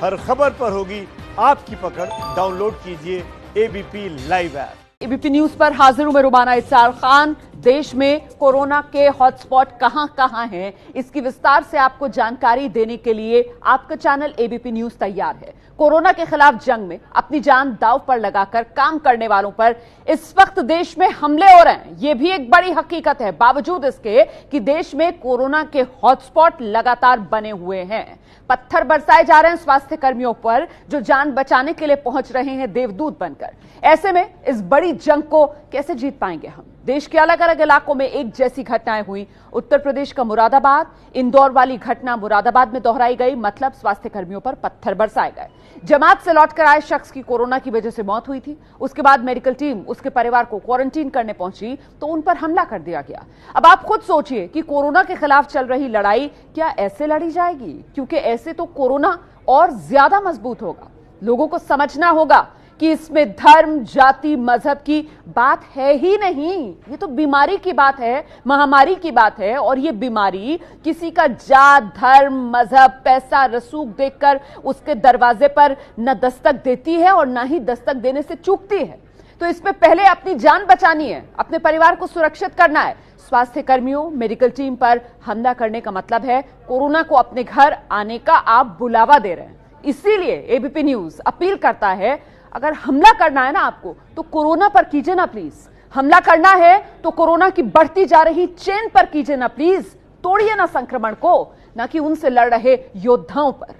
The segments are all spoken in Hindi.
हर खबर पर होगी आपकी पकड़। डाउनलोड कीजिए ABP live app. ABP news पर हाजिर हूं मैं रुबाना इसार खान। देश में कोरोना के हॉटस्पॉट कहां हैं, इसकी विस्तार से आपको जानकारी देने के लिए आपका चैनल एबीपी न्यूज तैयार है। कोरोना के खिलाफ जंग में अपनी जान दांव पर लगाकर काम करने वालों पर इस वक्त देश में हमले हो रहे हैं, यह भी एक बड़ी हकीकत है। बावजूद इसके कि देश में कोरोना के हॉटस्पॉट लगातार बने हुए हैं, पत्थर बरसाए जा रहे हैं स्वास्थ्य कर्मियों पर जो जान बचाने के लिए पहुंच रहे हैं देवदूत बनकर। ऐसे में इस बड़ी जंग को कैसे जीत पाएंगे हम? देश के अलग अलग इलाकों में एक जैसी घटनाएं हुई। उत्तर प्रदेश का मुरादाबाद, इंदौर वाली घटना मुरादाबाद में दोहराई गई, मतलब स्वास्थ्य कर्मियों पर पत्थर बरसाए गए। जमात से लौटकर आए शख्स की कोरोना की वजह से मौत हुई थी। उसके बाद मेडिकल टीम उसके परिवार को क्वारंटीन करने पहुंची तो उन पर हमला कर दिया गया। अब आप खुद सोचिए कि कोरोना के खिलाफ चल रही लड़ाई क्या ऐसे लड़ी जाएगी? क्योंकि ऐसे तो कोरोना और ज्यादा मजबूत होगा। लोगों को समझना होगा कि इसमें धर्म, जाति, मजहब की बात है ही नहीं। ये तो बीमारी की बात है, महामारी की बात है। और ये बीमारी किसी का जात, धर्म, मजहब, पैसा, रसूख देखकर उसके दरवाजे पर न दस्तक देती है और न ही दस्तक देने से चूकती है। तो इसमें पहले अपनी जान बचानी है, अपने परिवार को सुरक्षित करना है। स्वास्थ्य कर्मियों, मेडिकल टीम पर हमला करने का मतलब है कोरोना को अपने घर आने का आप बुलावा दे रहे हैं। इसीलिए एबीपी न्यूज अपील करता है, अगर हमला करना है ना आपको, तो कोरोना पर कीजिए ना प्लीज। हमला करना है तो कोरोना की बढ़ती जा रही चेन पर कीजिए ना प्लीज। तोड़िए ना संक्रमण को, ना कि उनसे लड़ रहे योद्धाओं पर।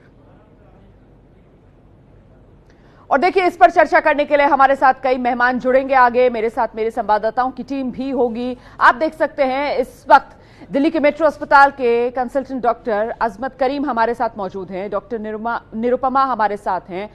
और देखिए, इस पर चर्चा करने के लिए हमारे साथ कई मेहमान जुड़ेंगे आगे। मेरे साथ मेरे संवाददाताओं की टीम भी होगी। आप देख सकते हैं इस वक्त दिल्ली के मेट्रो अस्पताल के कंसल्टेंट डॉक्टर अजमत करीम हमारे साथ मौजूद हैं, डॉक्टर निरुपमा हमारे साथ हैं,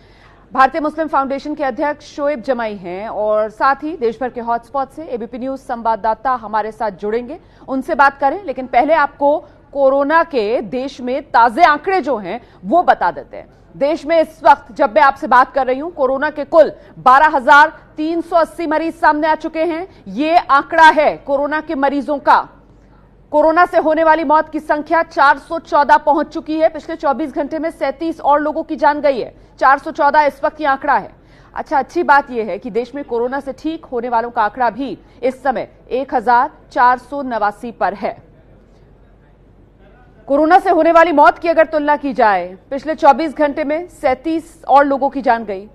भारतीय मुस्लिम फाउंडेशन के अध्यक्ष शोएब जमाई हैं, और साथ ही देश भर के हॉटस्पॉट से एबीपी न्यूज संवाददाता हमारे साथ जुड़ेंगे, उनसे बात करें। लेकिन पहले आपको कोरोना के देश में ताजे आंकड़े जो हैं वो बता देते हैं। देश में इस वक्त जब मैं आपसे बात कर रही हूं, कोरोना के कुल 12,380 मरीज सामने आ चुके हैं। ये आंकड़ा है कोरोना के मरीजों का। कोरोना से होने वाली मौत की संख्या 414 पहुंच चुकी है। पिछले 24 घंटे में 37 और लोगों की जान गई है। 414 इस वक्त ये आंकड़ा है। अच्छा, अच्छी बात यह है कि देश में कोरोना से ठीक होने वालों का आंकड़ा भी इस समय 1489 पर है। कोरोना से होने वाली मौत की अगर तुलना की जाए, पिछले 24 घंटे में 37 और लोगों की जान गई।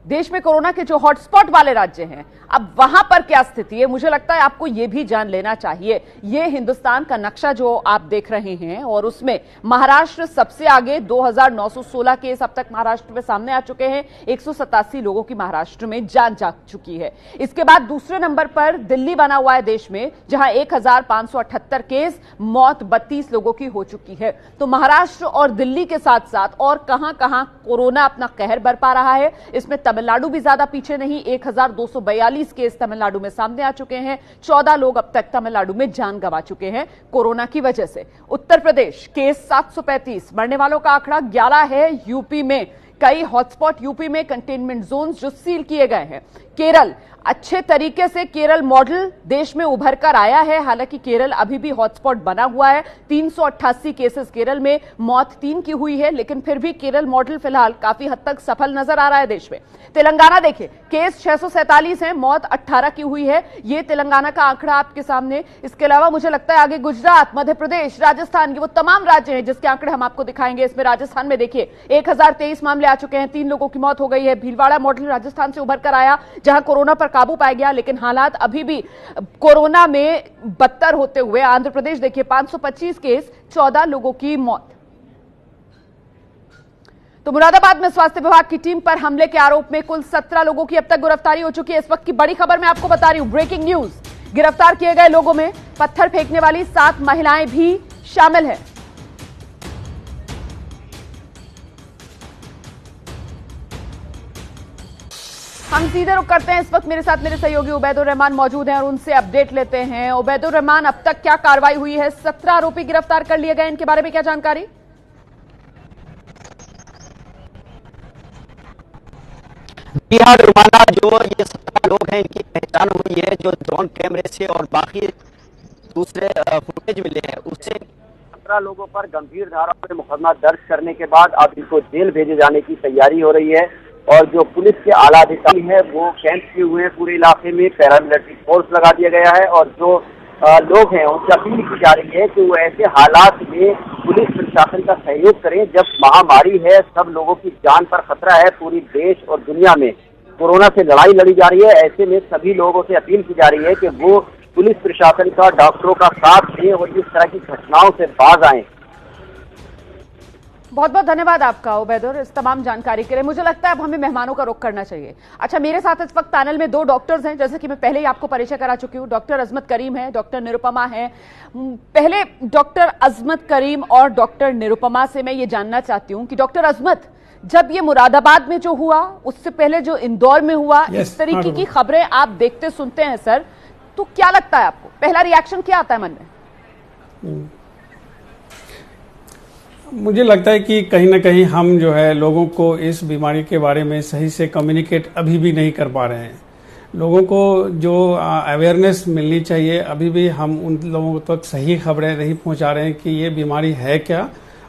देश में कोरोना के जो हॉटस्पॉट वाले राज्य हैं, अब वहां पर क्या स्थिति है, मुझे लगता है आपको यह भी जान लेना चाहिए। यह हिंदुस्तान का नक्शा जो आप देख रहे हैं, और उसमें महाराष्ट्र सबसे आगे, 2,916 केस अब तक महाराष्ट्र में सामने आ चुके हैं। 187 लोगों की महाराष्ट्र में जान जा चुकी है। इसके बाद दूसरे नंबर पर दिल्ली बना हुआ है देश में, जहां 1,578 केस, मौत 32 लोगों की हो चुकी है। तो महाराष्ट्र और दिल्ली के साथ साथ और कहां कहां कोरोना अपना कहर बरपा रहा है, इसमें तमिलनाडु भी ज्यादा पीछे नहीं। 1,242 केस तमिलनाडु में सामने आ चुके हैं। 14 लोग अब तक तमिलनाडु में जान गंवा चुके हैं कोरोना की वजह से। उत्तर प्रदेश केस 735, मरने वालों का आंकड़ा 11 है। यूपी में कई हॉटस्पॉट, यूपी में कंटेनमेंट जोन्स जो सील किए गए हैं। केरल, अच्छे तरीके से केरल मॉडल देश में उभर कर आया है। हालांकि केरल अभी भी हॉटस्पॉट बना हुआ है। 388 केसेस केरल में, मौत 3 की हुई है, लेकिन फिर भी केरल मॉडल फिलहाल काफी हद तक सफल नजर आ रहा है देश में। तेलंगाना देखिए, केस 647 है, मौत 18 की हुई है। ये तेलंगाना का आंकड़ा आपके सामने। इसके अलावा मुझे लगता है आगे गुजरात, मध्य प्रदेश, राजस्थान, ये वो तमाम राज्य हैं जिसके आंकड़े हम आपको दिखाएंगे। इसमें राजस्थान में देखिए 1023 मामले आ चुके हैं, 3 लोगों की मौत हो गई है। भीलवाड़ा मॉडल राजस्थान से उभर कर आया, जहां कोरोना पर काबू पाया गया, लेकिन हालात अभी भी कोरोना में बदतर होते हुए। आंध्र प्रदेश देखिए 525 केस, 14 लोगों की मौत। तो मुरादाबाद में स्वास्थ्य विभाग की टीम पर हमले के आरोप में कुल 17 लोगों की अब तक गिरफ्तारी हो चुकी है। इस वक्त की बड़ी खबर मैं आपको बता रही हूं, ब्रेकिंग न्यूज। गिरफ्तार किए गए लोगों में पत्थर फेंकने वाली 7 महिलाएं भी शामिल हैं। हम सीधे रुक करते हैं। इस वक्त मेरे साथ मेरे सहयोगी उबैदुर रहमान मौजूद हैं और उनसे अपडेट लेते हैं। उबैदुर रहमान, अब तक क्या कार्रवाई हुई है? 17 आरोपी गिरफ्तार कर लिए गए, इनके बारे में क्या जानकारी? जी हाँ रुमाना, जो ये 17 लोग हैं इनकी पहचान हुई है। जो ड्रोन कैमरे से और बाकी दूसरे फुटेज मिले हैं उससे 17 17 लोगों पर गंभीर धाराओं में मुकदमा दर्ज करने के बाद अब इनको जेल भेजे जाने की तैयारी हो रही है। और जो पुलिस के आला अधिकारी है वो कैंप किए हुए हैं पूरे इलाके में, पैरामिलिट्री फोर्स लगा दिया गया है। और जो लोग हैं उनसे अपील की जा रही है कि वो ऐसे हालात में पुलिस प्रशासन का सहयोग करें जब महामारी है, सब लोगों की जान पर खतरा है, पूरी देश और दुनिया में कोरोना से लड़ाई लड़ी जा रही है। ऐसे में सभी लोगों से अपील की जा रही है कि वो पुलिस प्रशासन का, डॉक्टरों का साथ दें और इस तरह की घटनाओं से बाज आएं। बहुत बहुत धन्यवाद आपका उबैदुर इस तमाम जानकारी के लिए। मुझे लगता है अब हमें मेहमानों का रुख करना चाहिए। अच्छा, मेरे साथ इस वक्त पैनल में 2 डॉक्टर्स हैं, जैसे कि मैं पहले ही आपको परिचय करा चुकी हूं। डॉक्टर अजमत करीम है, डॉक्टर निरुपमा है। पहले डॉक्टर अजमत करीम और डॉक्टर निरुपमा से मैं ये जानना चाहती हूं कि डॉक्टर अजमत, जब ये मुरादाबाद में जो हुआ, उससे पहले जो इंदौर में हुआ, इस तरीके की खबरें आप देखते सुनते हैं सर, तो क्या लगता है आपको? पहला रिएक्शन क्या आता है मन में? मुझे लगता है कि कहीं ना कहीं हम जो है लोगों को इस बीमारी के बारे में सही से कम्युनिकेट अभी भी नहीं कर पा रहे हैं। लोगों को जो अवेयरनेस मिलनी चाहिए, अभी भी हम उन लोगों तक सही खबरें नहीं पहुंचा रहे हैं कि ये बीमारी है क्या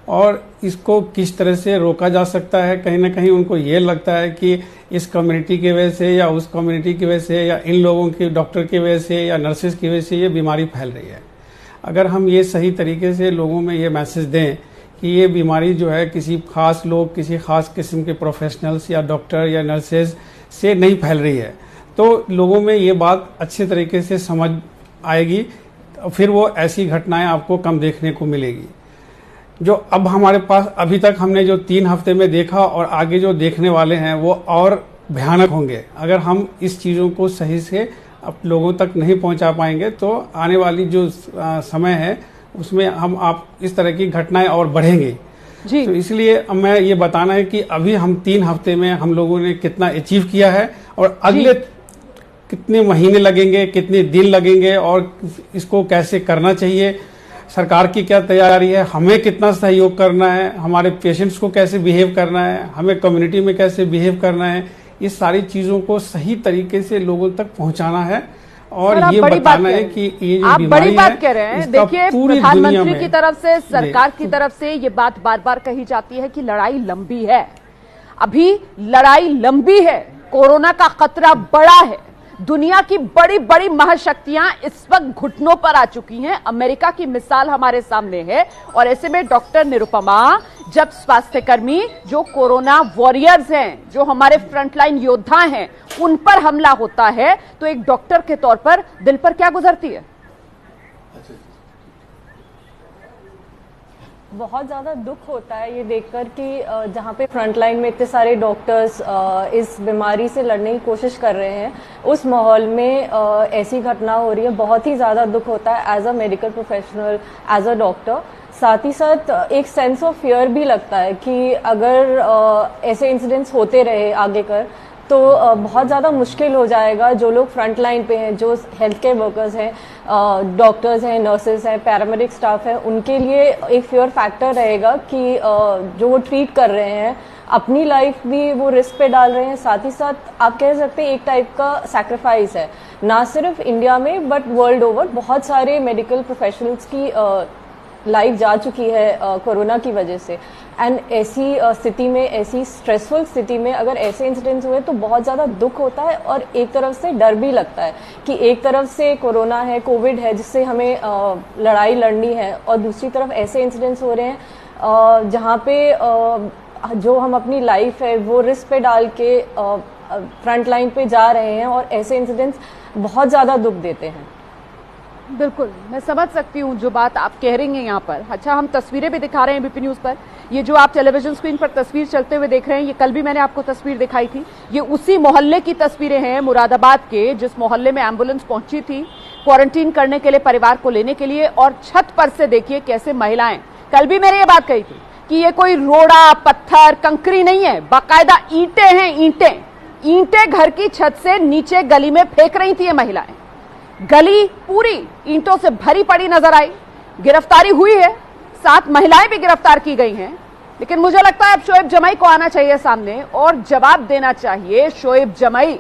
और इसको किस तरह से रोका जा सकता है। कहीं ना कहीं उनको ये लगता है कि इस कम्युनिटी की वजह से या उस कम्युनिटी की वजह से या इन लोगों के डॉक्टर की वजह से या नर्सेज की वजह से ये बीमारी फैल रही है। अगर हम ये सही तरीके से लोगों में ये मैसेज दें कि ये बीमारी जो है किसी खास लोग, किसी खास किस्म के प्रोफेशनल्स या डॉक्टर या नर्सेज से नहीं फैल रही है, तो लोगों में ये बात अच्छे तरीके से समझ आएगी, फिर वो ऐसी घटनाएं आपको कम देखने को मिलेगी। जो अब हमारे पास अभी तक हमने जो 3 हफ्ते में देखा और आगे जो देखने वाले हैं वो और भयानक होंगे। अगर हम इस चीज़ों को सही से अब लोगों तक नहीं पहुंचा पाएंगे तो आने वाली जो समय है उसमें हम आप इस तरह की घटनाएं और बढ़ेंगी जी। तो इसलिए मैं ये बताना है कि अभी हम 3 हफ्ते में हम लोगों ने कितना अचीव किया है और अगले कितने महीने लगेंगे, कितने दिन लगेंगे और इसको कैसे करना चाहिए, सरकार की क्या तैयारी है, हमें कितना सहयोग करना है, हमारे पेशेंट्स को कैसे बिहेव करना है, हमें कम्युनिटी में कैसे बिहेव करना है, इस सारी चीज़ों को सही तरीके से लोगों तक पहुंचाना है। और ये बताना है कि ये जो आप बड़ी बात कह रहे हैं। देखिए, पूरी प्रधानमंत्री की तरफ से, सरकार की तरफ से ये बात बार बार कही जाती है कि लड़ाई लंबी है। अभी लड़ाई लंबी है, कोरोना का खतरा बड़ा है, दुनिया की बड़ी बड़ी महाशक्तियां इस वक्त घुटनों पर आ चुकी हैं। अमेरिका की मिसाल हमारे सामने है और ऐसे में डॉक्टर निरुपमा, जब स्वास्थ्यकर्मी जो कोरोना वॉरियर्स हैं, जो हमारे फ्रंटलाइन योद्धा हैं, उन पर हमला होता है तो एक डॉक्टर के तौर पर दिल पर क्या गुजरती है? बहुत ज़्यादा दुख होता है ये देखकर कि जहाँ पे फ्रंट लाइन में इतने सारे डॉक्टर्स इस बीमारी से लड़ने की कोशिश कर रहे हैं, उस माहौल में ऐसी घटना हो रही है। बहुत ही ज़्यादा दुख होता है as a medical professional, as a doctor. साथ ही साथ एक सेंस ऑफ फियर भी लगता है कि अगर ऐसे इंसिडेंट्स होते रहे आगे कर तो बहुत ज़्यादा मुश्किल हो जाएगा। जो लोग फ्रंट लाइन पे हैं, जो हेल्थ केयर वर्कर्स हैं, डॉक्टर्स हैं, नर्सेज हैं, पैरामेडिक स्टाफ है, उनके लिए एक फियर फैक्टर रहेगा कि जो वो ट्रीट कर रहे हैं अपनी लाइफ भी वो रिस्क पे डाल रहे हैं। साथ ही साथ आप कह सकते हैं एक टाइप का सैक्रिफाइस है, ना सिर्फ इंडिया में बट वर्ल्ड ओवर। बहुत सारे मेडिकल प्रोफेशनल्स की लाइफ जा चुकी है कोरोना की वजह से। एंड ऐसी स्थिति में, ऐसी स्ट्रेसफुल स्थिति में अगर ऐसे इंसिडेंट्स हुए तो बहुत ज़्यादा दुख होता है और एक तरफ से डर भी लगता है कि एक तरफ से कोरोना है, कोविड है, जिससे हमें लड़ाई लड़नी है, और दूसरी तरफ ऐसे इंसिडेंट्स हो रहे हैं जहाँ पे जो हम अपनी लाइफ है वो रिस्क पे डाल के फ्रंट लाइन पे जा रहे हैं, और ऐसे इंसिडेंट्स बहुत ज़्यादा दुख देते हैं। बिल्कुल, मैं समझ सकती हूँ जो बात आप कह रही हैं यहाँ पर। अच्छा, हम तस्वीरें भी दिखा रहे हैं एबीपी न्यूज़ पर। ये जो आप टेलीविजन स्क्रीन पर तस्वीर चलते हुए देख रहे हैं, ये कल भी मैंने आपको तस्वीर दिखाई थी। ये उसी मोहल्ले की तस्वीरें हैं, मुरादाबाद के, जिस मोहल्ले में एम्बुलेंस पहुंची थी क्वारंटीन करने के लिए, परिवार को लेने के लिए। और छत पर से देखिए कैसे महिलाएं, कल भी मैंने ये बात कही थी कि ये कोई रोड़ा, पत्थर, कंकरी नहीं है, बाकायदा ईंटें हैं, ईंटें घर की छत से नीचे गली में फेंक रही थी ये महिलाएं। गली पूरी ईंटों से भरी पड़ी नजर आई। गिरफ्तारी हुई है, 7 महिलाएं भी गिरफ्तार की गई हैं। लेकिन मुझे लगता है अब शोएब जमाई को आना चाहिए सामने और जवाब देना चाहिए। शोएब जमाई,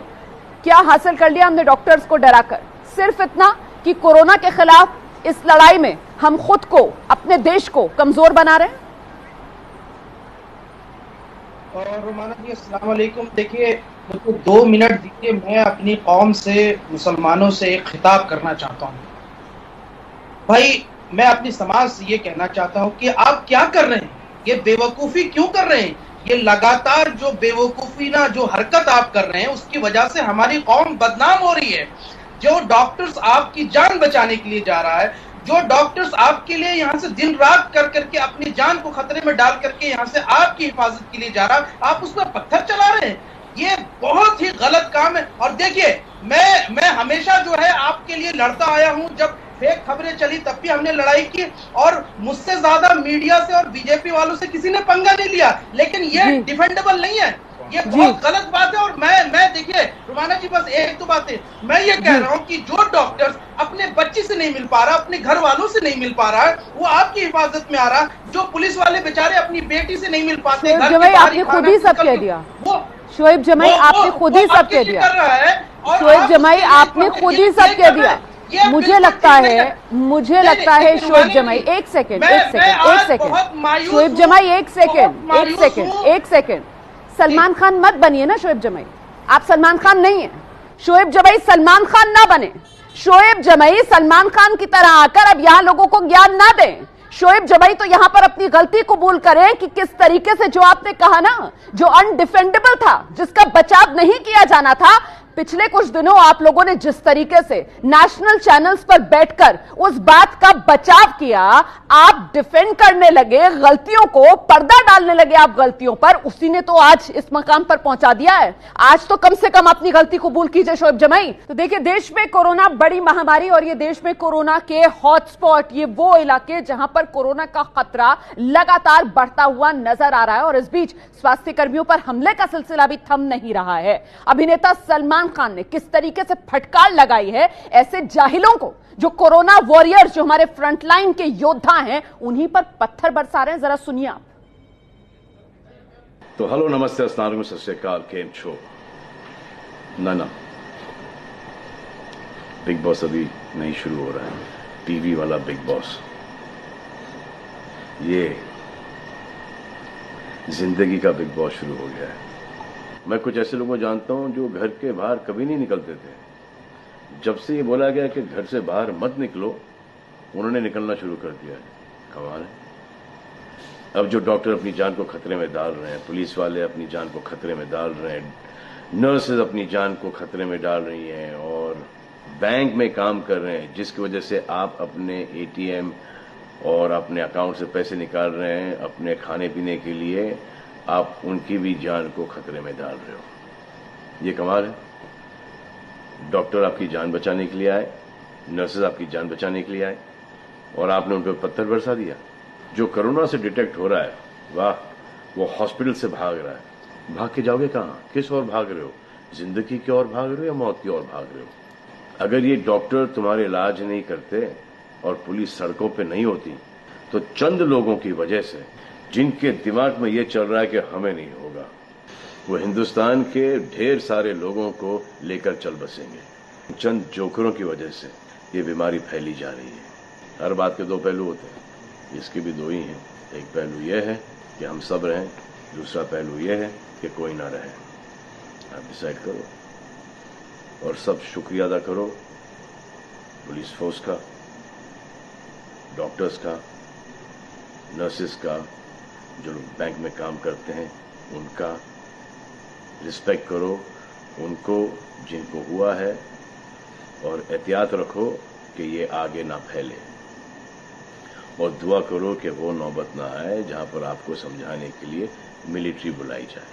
क्या हासिल कर लिया हमने डॉक्टर्स को डराकर? सिर्फ इतना कि कोरोना के खिलाफ इस लड़ाई में हम खुद को, अपने देश को कमजोर बना रहे हैं? और रुमाना जी अस्सलाम वालेकुम। देखिए, मुझे 2 मिनट दीजिए, मैं अपनी कौम से, मुसलमानों से एक खिताब करना चाहता हूँ। भाई, मैं अपनी समाज से ये कहना चाहता हूँ कि आप क्या कर रहे हैं, ये बेवकूफ़ी क्यों कर रहे हैं? ये लगातार जो बेवकूफ़ी ना जो हरकत आप कर रहे हैं, उसकी वजह से हमारी कौम बदनाम हो रही है। जो डॉक्टर्स आपकी जान बचाने के लिए जा रहा है, जो डॉक्टर्स आपके लिए यहाँ से दिन रात कर करके अपनी जान को खतरे में डाल करके यहाँ से आपकी हिफाजत के लिए जा रहा है, आप उस पर पत्थर चला रहे हैं। ये बहुत ही गलत काम है। और देखिए, मैं हमेशा जो है आपके लिए लड़ता आया हूँ। जब फेक खबरें चली तब भी हमने लड़ाई की, और मुझसे ज्यादा मीडिया से और बीजेपी वालों से किसी ने पंगा नहीं लिया। लेकिन ये डिफेंडेबल नहीं है, ये बहुत गलत बात है। और मैं देखिए रुमाना जी, बस एक तो बात है, मैं ये कह रहा हूँ कि जो डॉक्टर्स अपने बच्ची से नहीं मिल पा रहा, अपने घर वालों से नहीं मिल पा रहा है, वो आपकी हिफाजत में आ रहा। जो पुलिस वाले बेचारे अपनी बेटी से नहीं मिल पाते, आपने खुद ही सब कह दिया। शोएब जमाई, आपने खुद ही सब कह दिया। शोएब जमाई, आपने खुद ही सब कह दिया। मुझे लगता है शोएब जमाई, एक सेकंड शोएब जमाई, एक सेकंड सलमान खान मत बनिए ना शोएब जमाई, आप सलमान खान नहीं है। शोएब जमाई सलमान खान ना बने। शोएब जमाई सलमान खान की तरह आकर अब यहां लोगों को ज्ञान ना दें। शोएब जमाई तो यहां पर अपनी गलती कबूल करें कि किस तरीके से, जो आपने कहा ना, जो अनडिफेंडेबल था, जिसका बचाव नहीं किया जाना था, पिछले कुछ दिनों आप लोगों ने जिस तरीके से नेशनल चैनल्स पर बैठकर उस बात का बचाव किया, आप डिफेंड करने लगे गलतियों को, पर्दा डालने लगे आप गलतियों पर, उसी ने तो आज इस मकाम पर पहुंचा दिया है। आज तो कम से कम अपनी गलती कबूल कीजिए शोएब जमाई। तो देखिए, देश में कोरोना बड़ी महामारी, और ये देश में कोरोना के हॉटस्पॉट, ये वो इलाके जहां पर कोरोना का खतरा लगातार बढ़ता हुआ नजर आ रहा है। और इस बीच स्वास्थ्य कर्मियों पर हमले का सिलसिला भी थम नहीं रहा है। अभिनेता सलमान खान ने किस तरीके से फटकार लगाई है ऐसे जाहिलों को, जो कोरोना वॉरियर्स, जो हमारे फ्रंटलाइन के योद्धा हैं, उन्हीं पर पत्थर बरसा रहे हैं। जरा सुनिए आप। तो हेलो, नमस्ते, अस्सलाम वालेकुम, सत श्री अकाल, केम छो। ना बिग बॉस अभी नहीं शुरू हो रहा है, टीवी वाला बिग बॉस। ये जिंदगी का बिग बॉस शुरू हो गया है। मैं कुछ ऐसे लोगों को जानता हूं जो घर के बाहर कभी नहीं निकलते थे। जब से ये बोला गया कि घर से बाहर मत निकलो, उन्होंने निकलना शुरू कर दिया है। कमाल है। अब जो डॉक्टर अपनी जान को खतरे में डाल रहे हैं, पुलिस वाले अपनी जान को खतरे में डाल रहे हैं, नर्सेज अपनी जान को खतरे में डाल रही हैं, और बैंक में काम कर रहे हैं, जिसकी वजह से आप अपने एटीएम और अपने अकाउंट से पैसे निकाल रहे हैं अपने खाने पीने के लिए, आप उनकी भी जान को खतरे में डाल रहे हो। ये कमाल है। डॉक्टर आपकी जान बचाने के लिए आए, नर्सेज आपकी जान बचाने के लिए आए, और आपने उन पर पत्थर बरसा दिया। जो कोरोना से डिटेक्ट हो रहा है, वाह, वो हॉस्पिटल से भाग रहा है। भाग के जाओगे कहाँ? किस ओर भाग रहे हो? जिंदगी की ओर भाग रहे हो या मौत की ओर भाग रहे हो? अगर ये डॉक्टर तुम्हारे इलाज नहीं करते और पुलिस सड़कों पे नहीं होती, तो चंद लोगों की वजह से, जिनके दिमाग में ये चल रहा है कि हमें नहीं होगा, वो हिंदुस्तान के ढेर सारे लोगों को लेकर चल बसेंगे। चंद जोकरों की वजह से ये बीमारी फैली जा रही है। हर बात के दो पहलू होते हैं, इसके भी दो ही हैं। एक पहलू ये है कि हम सब रहें, दूसरा पहलू ये है कि कोई ना रहे। आप डिसाइड करो, और सब शुक्रिया अदा करो पुलिस फोर्स का, डॉक्टर्स का, नर्सेस का, जो लोग बैंक में काम करते हैं उनका रिस्पेक्ट करो, उनको जिनको हुआ है, और एहतियात रखो कि ये आगे ना फैले, और दुआ करो कि वो नौबत ना आए जहां पर आपको समझाने के लिए मिलिट्री बुलाई जाए।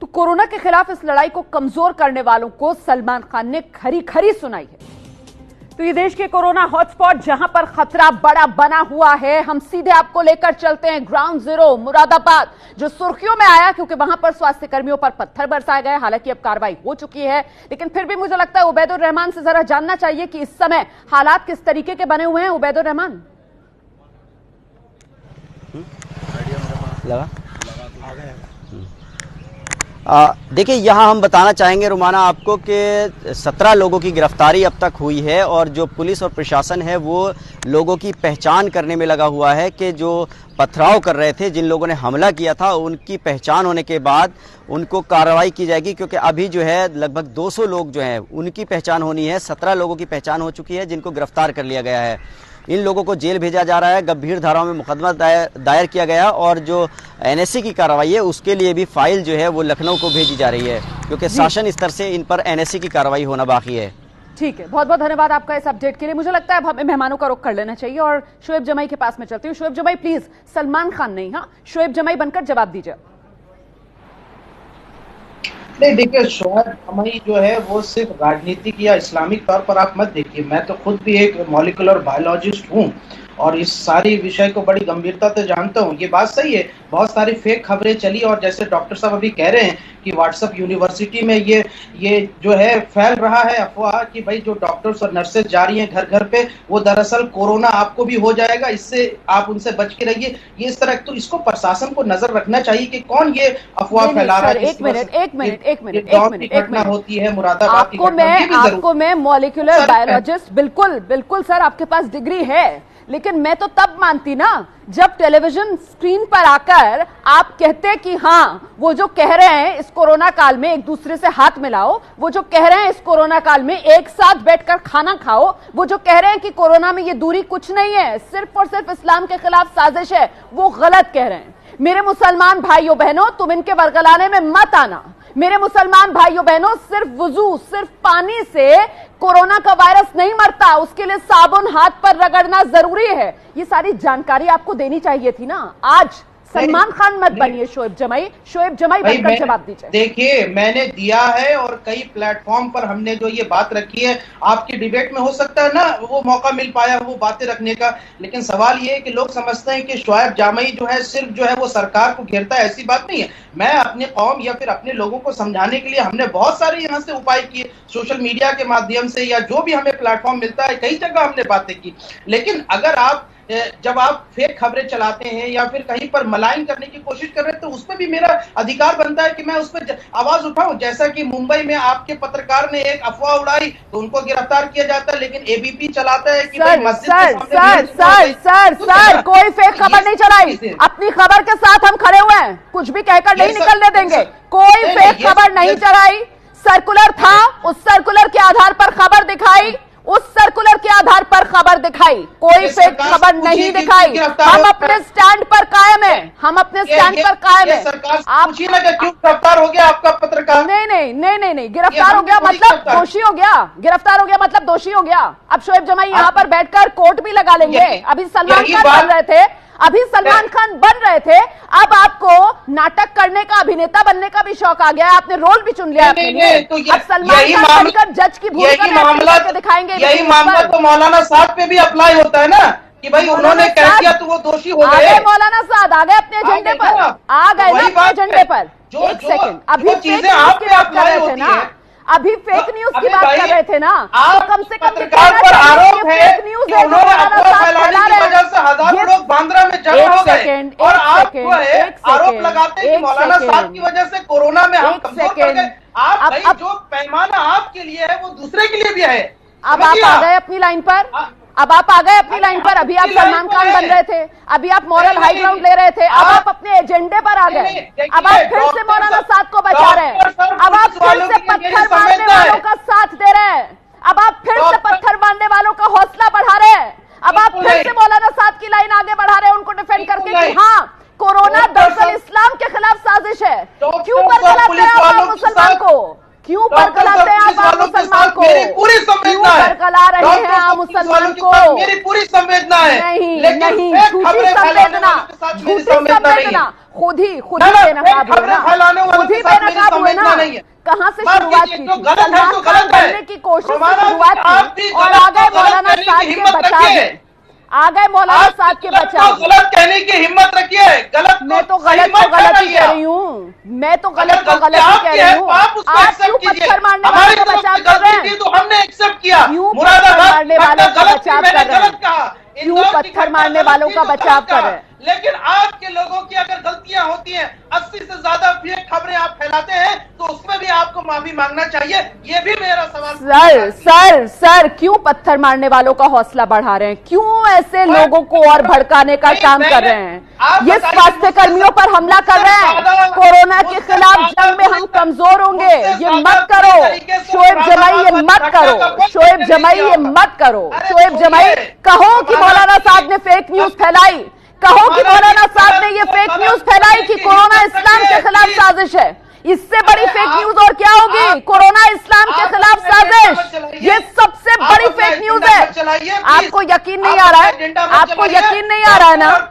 तो कोरोना के खिलाफ इस लड़ाई को कमजोर करने वालों को सलमान खान ने खरी खरी सुनाई है। तो ये देश के कोरोना हॉटस्पॉट जहां पर खतरा बड़ा बना हुआ है, हम सीधे आपको लेकर चलते हैं ग्राउंड जीरो मुरादाबाद, जो सुर्खियों में आया क्योंकि वहां पर स्वास्थ्य कर्मियों पर पत्थर बरसाए गए। हालांकि अब कार्रवाई हो चुकी है, लेकिन फिर भी मुझे लगता है उबैदुर रहमान से जरा जानना चाहिए कि इस समय हालात किस तरीके के बने हुए हैं। उबैदुर रहमान, देखिए, यहाँ हम बताना चाहेंगे रुमाना आपको कि 17 लोगों की गिरफ्तारी अब तक हुई है और जो पुलिस और प्रशासन है वो लोगों की पहचान करने में लगा हुआ है कि जो पथराव कर रहे थे, जिन लोगों ने हमला किया था, उनकी पहचान होने के बाद उनको कार्रवाई की जाएगी। क्योंकि अभी जो है लगभग 200 लोग जो हैं उनकी पहचान होनी है। 17 लोगों की पहचान हो चुकी है जिनको गिरफ्तार कर लिया गया है। इन लोगों को जेल भेजा जा रहा है। गंभीर धाराओं में मुकदमा दायर किया गया और जो एनएसए की कार्रवाई है उसके लिए भी फाइल जो है वो लखनऊ को भेजी जा रही है, क्योंकि शासन स्तर से इन पर एनएसए की कार्रवाई होना बाकी है। ठीक है, बहुत बहुत धन्यवाद आपका इस अपडेट के लिए। मुझे लगता है अब हमें मेहमानों का रुख कर लेना चाहिए और शोएब जमाई के पास में चलती हूँ। शोएब जमाई प्लीज, सलमान खान नहीं, हाँ, शोएब जमाई बनकर जवाब दीजिए। नहीं, देखिए, शोएब जमाई जो है वो सिर्फ राजनीतिक या इस्लामिक तौर पर आप मत देखिए। मैं तो खुद भी एक मॉलिक्यूलर बायोलॉजिस्ट हूँ और इस सारी विषय को बड़ी गंभीरता से जानता हूँ। ये बात सही है, बहुत सारी फेक खबरें चली और जैसे डॉक्टर साहब अभी कह रहे हैं कि व्हाट्सएप यूनिवर्सिटी में ये जो है फैल रहा है अफवाह कि भाई जो डॉक्टर्स और नर्सेज जा रही हैं घर घर पे, वो दरअसल कोरोना आपको भी हो जाएगा, इससे आप उनसे बच के रहिए। ये इस तरह, तो इसको प्रशासन को नजर रखना चाहिए कि कौन ये अफवाह फैला रहा है। एक मिनट घटना होती है मुरादाबाद की आपको मैं मॉलिक्यूलर बायोलॉजिस्ट, बिल्कुल सर, आपके पास डिग्री है, लेकिन मैं तो तब मानती ना जब टेलीविजन स्क्रीन पर आकर आप कहते कि हाँ, वो जो कह रहे हैं इस कोरोना काल में एक दूसरे से हाथ मिलाओ, वो जो कह रहे हैं इस कोरोना काल में एक साथ बैठकर खाना खाओ, वो जो कह रहे हैं कि कोरोना में ये दूरी कुछ नहीं है, सिर्फ और सिर्फ इस्लाम के खिलाफ साजिश है, वो गलत कह रहे हैं। मेरे मुसलमान भाइयों बहनों, तुम इनके वर्गलाने में मत आना। मेरे मुसलमान भाइयों बहनों, सिर्फ वुजू, सिर्फ पानी से कोरोना का वायरस नहीं मरता, उसके लिए साबुन हाथ पर रगड़ना जरूरी है। ये सारी जानकारी आपको देनी चाहिए थी ना। आज सलमान खान मत बनिए शोएब जमाई बनकर जवाब दीजिए। देखिए, मैंने दिया है और कई प्लेटफॉर्म पर हमने जो ये बात रखी है, आपकी डिबेट में हो सकता है ना वो मौका मिल पाया वो बातें रखने का, लेकिन सवाल ये है कि लोग समझते हैं कि शोएब जमाई जो है सिर्फ जो है वो सरकार को घेरता है। ऐसी बात नहीं है। मैं अपनी कौम या फिर अपने लोगों को समझाने के लिए हमने बहुत सारे यहाँ से उपाय किए, सोशल मीडिया के माध्यम से या जो भी हमें प्लेटफॉर्म मिलता है, कई जगह हमने बातें की। लेकिन अगर जब आप फेक खबरें चलाते हैं या फिर कहीं पर मलाइन करने की कोशिश कर रहे हैं, तो उस पर भी मेरा अधिकार बनता है कि मैं उस पर आवाज उठाऊं। जैसा कि मुंबई में आपके पत्रकार ने एक अफवाह उड़ाई तो उनको गिरफ्तार किया जाता है, लेकिन एबीपी चलाता है कि सर कोई फेक खबर नहीं चलाई। अपनी खबर के साथ हम खड़े हुए हैं, कुछ भी कहकर नहीं निकलने देंगे। कोई फेक खबर नहीं चलाई। सर्कुलर था, उस सर्कुलर के आधार पर खबर दिखाई, उस सर्कुलर के आधार पर खबर दिखाई, कोई फेक खबर नहीं दिखाई। हम अपने स्टैंड पर कायम है, हम अपने स्टैंड पर कायम है। आप पूछिए ना कि क्यों गिरफ्तार हो गया आपका पत्रकार? नहीं, गिरफ्तार हो गया मतलब दोषी हो गया। गिरफ्तार हो गया मतलब दोषी हो गया। अब शोएब जमाई यहाँ पर बैठकर कोर्ट भी लगा लेंगे। अभी सलमान खान बन रहे थे, अब आपको नाटक करने का, अभिनेता बनने का भी शौक आ गया है, आपने रोल भी चुन लिया अपने लिए। अब सलमान खान बनकर जज की भूमिका दिखाएंगे। यही मामला तो मौलाना साहब पे भी अप्लाई होता है ना कि भाई उन्होंने कह दिया तो वो दोषी हो गए। मौलाना साहब आ गए अपने एजेंडे पर, आ गए ना अपने एजेंडे पर। एक सेकंड, अभी चीजें आप पे अप्लाई होती है, अभी फेक न्यूज की बात कर रहे थे ना, आप तो कम से कम पत्रकार पर आरोप है फेक न्यूज है, उन्होंने अफवाह फैलाने की वजह से हजारों लोग बांद्रा में जमा हो गए और आप जो है आरोप लगाते हैं कि मौलाना साहब की वजह से कोरोना में हम कमजोर पड़ गए। आप भाई जो पैमाना आपके लिए है वो दूसरे के लिए भी है। अब आप आ गए अपनी लाइन पर, अभी आप सलमान खान बन रहे थे, अभी आप मॉरल हाई ग्राउंड ले रहे थे, अब आप अपने एजेंडे पर आ गए। अब आप फिर से मौलाना साहब को बचा रहे हैं, अब आप फिर से पत्थर मारने वालों का साथ दे रहे हैं, अब आप फिर से पत्थर मारने वालों का हौसला बढ़ा रहे हैं, अब आप फिर से मौलाना साहब की लाइन आगे बढ़ा रहे हैं उनको डिफेंड करके कि हाँ, कोरोना दरअसल इस्लाम के खिलाफ साजिश है। क्यों बरगलाते हैं आप मुसलमान को? क्यों बरगलाते हैं आप मुसलमान को? पूरी संवेदना है, बरगला रहे हैं आप मुसलमान को? मेरी पूरी संवेदना है। नहीं, झूठी संवेदना, खुद ही बेनकाब हुए ना। कहाँ से शुरुआत की थी? सलमान खान बनने की कोशिश से शुरुआत की और आ गए मौलाना साहब के बचाव, आ गए मौलाना साहब के बचाव। गलत कहने की हिम्मत रखिए। गलत मैं तो गलत ही कह रही हूँ, मैं तो गलत ही कह रही हूँ। आप क्यों पत्थर मारने वालों का बचाव कर रहे हैं? तो हमने एक्सेप्ट किया। क्यों पत्थर मारने वालों का बचाव कर रहे हैं? क्यों पत्थर मारने वालों का बचाव कर रहे हैं? लेकिन आपके लोगों की अगर गलतियां होती हैं, 80 से ज्यादा फेक खबरें आप फैलाते हैं, तो उसमें भी आपको माफी मांगना चाहिए। ये भी मेरा सवाल। सर क्यों पत्थर मारने वालों का हौसला बढ़ा रहे हैं? क्यों ऐसे लोगों को और भड़काने का काम कर रहे हैं? ये स्वास्थ्य कर्मियों पर हमला कर रहे हैं। कोरोना के खिलाफ जंग में हम कमजोर होंगे, ये मत करो शोएब जमाई, ये मत करो शोएब जमाई, ये मत करो शोएब जमाई। कहो कि मौलाना साहब ने फेक न्यूज फैलाई, कहो कि मौलाना साहब ने ये फेक न्यूज फैलाई कि कोरोना इस्लाम के खिलाफ साजिश है। इससे बड़ी फेक न्यूज और क्या होगी? कोरोना इस्लाम के खिलाफ साजिश, ये सबसे बड़ी फेक न्यूज है। आपको यकीन नहीं आ रहा है? आपको यकीन नहीं आ रहा है ना?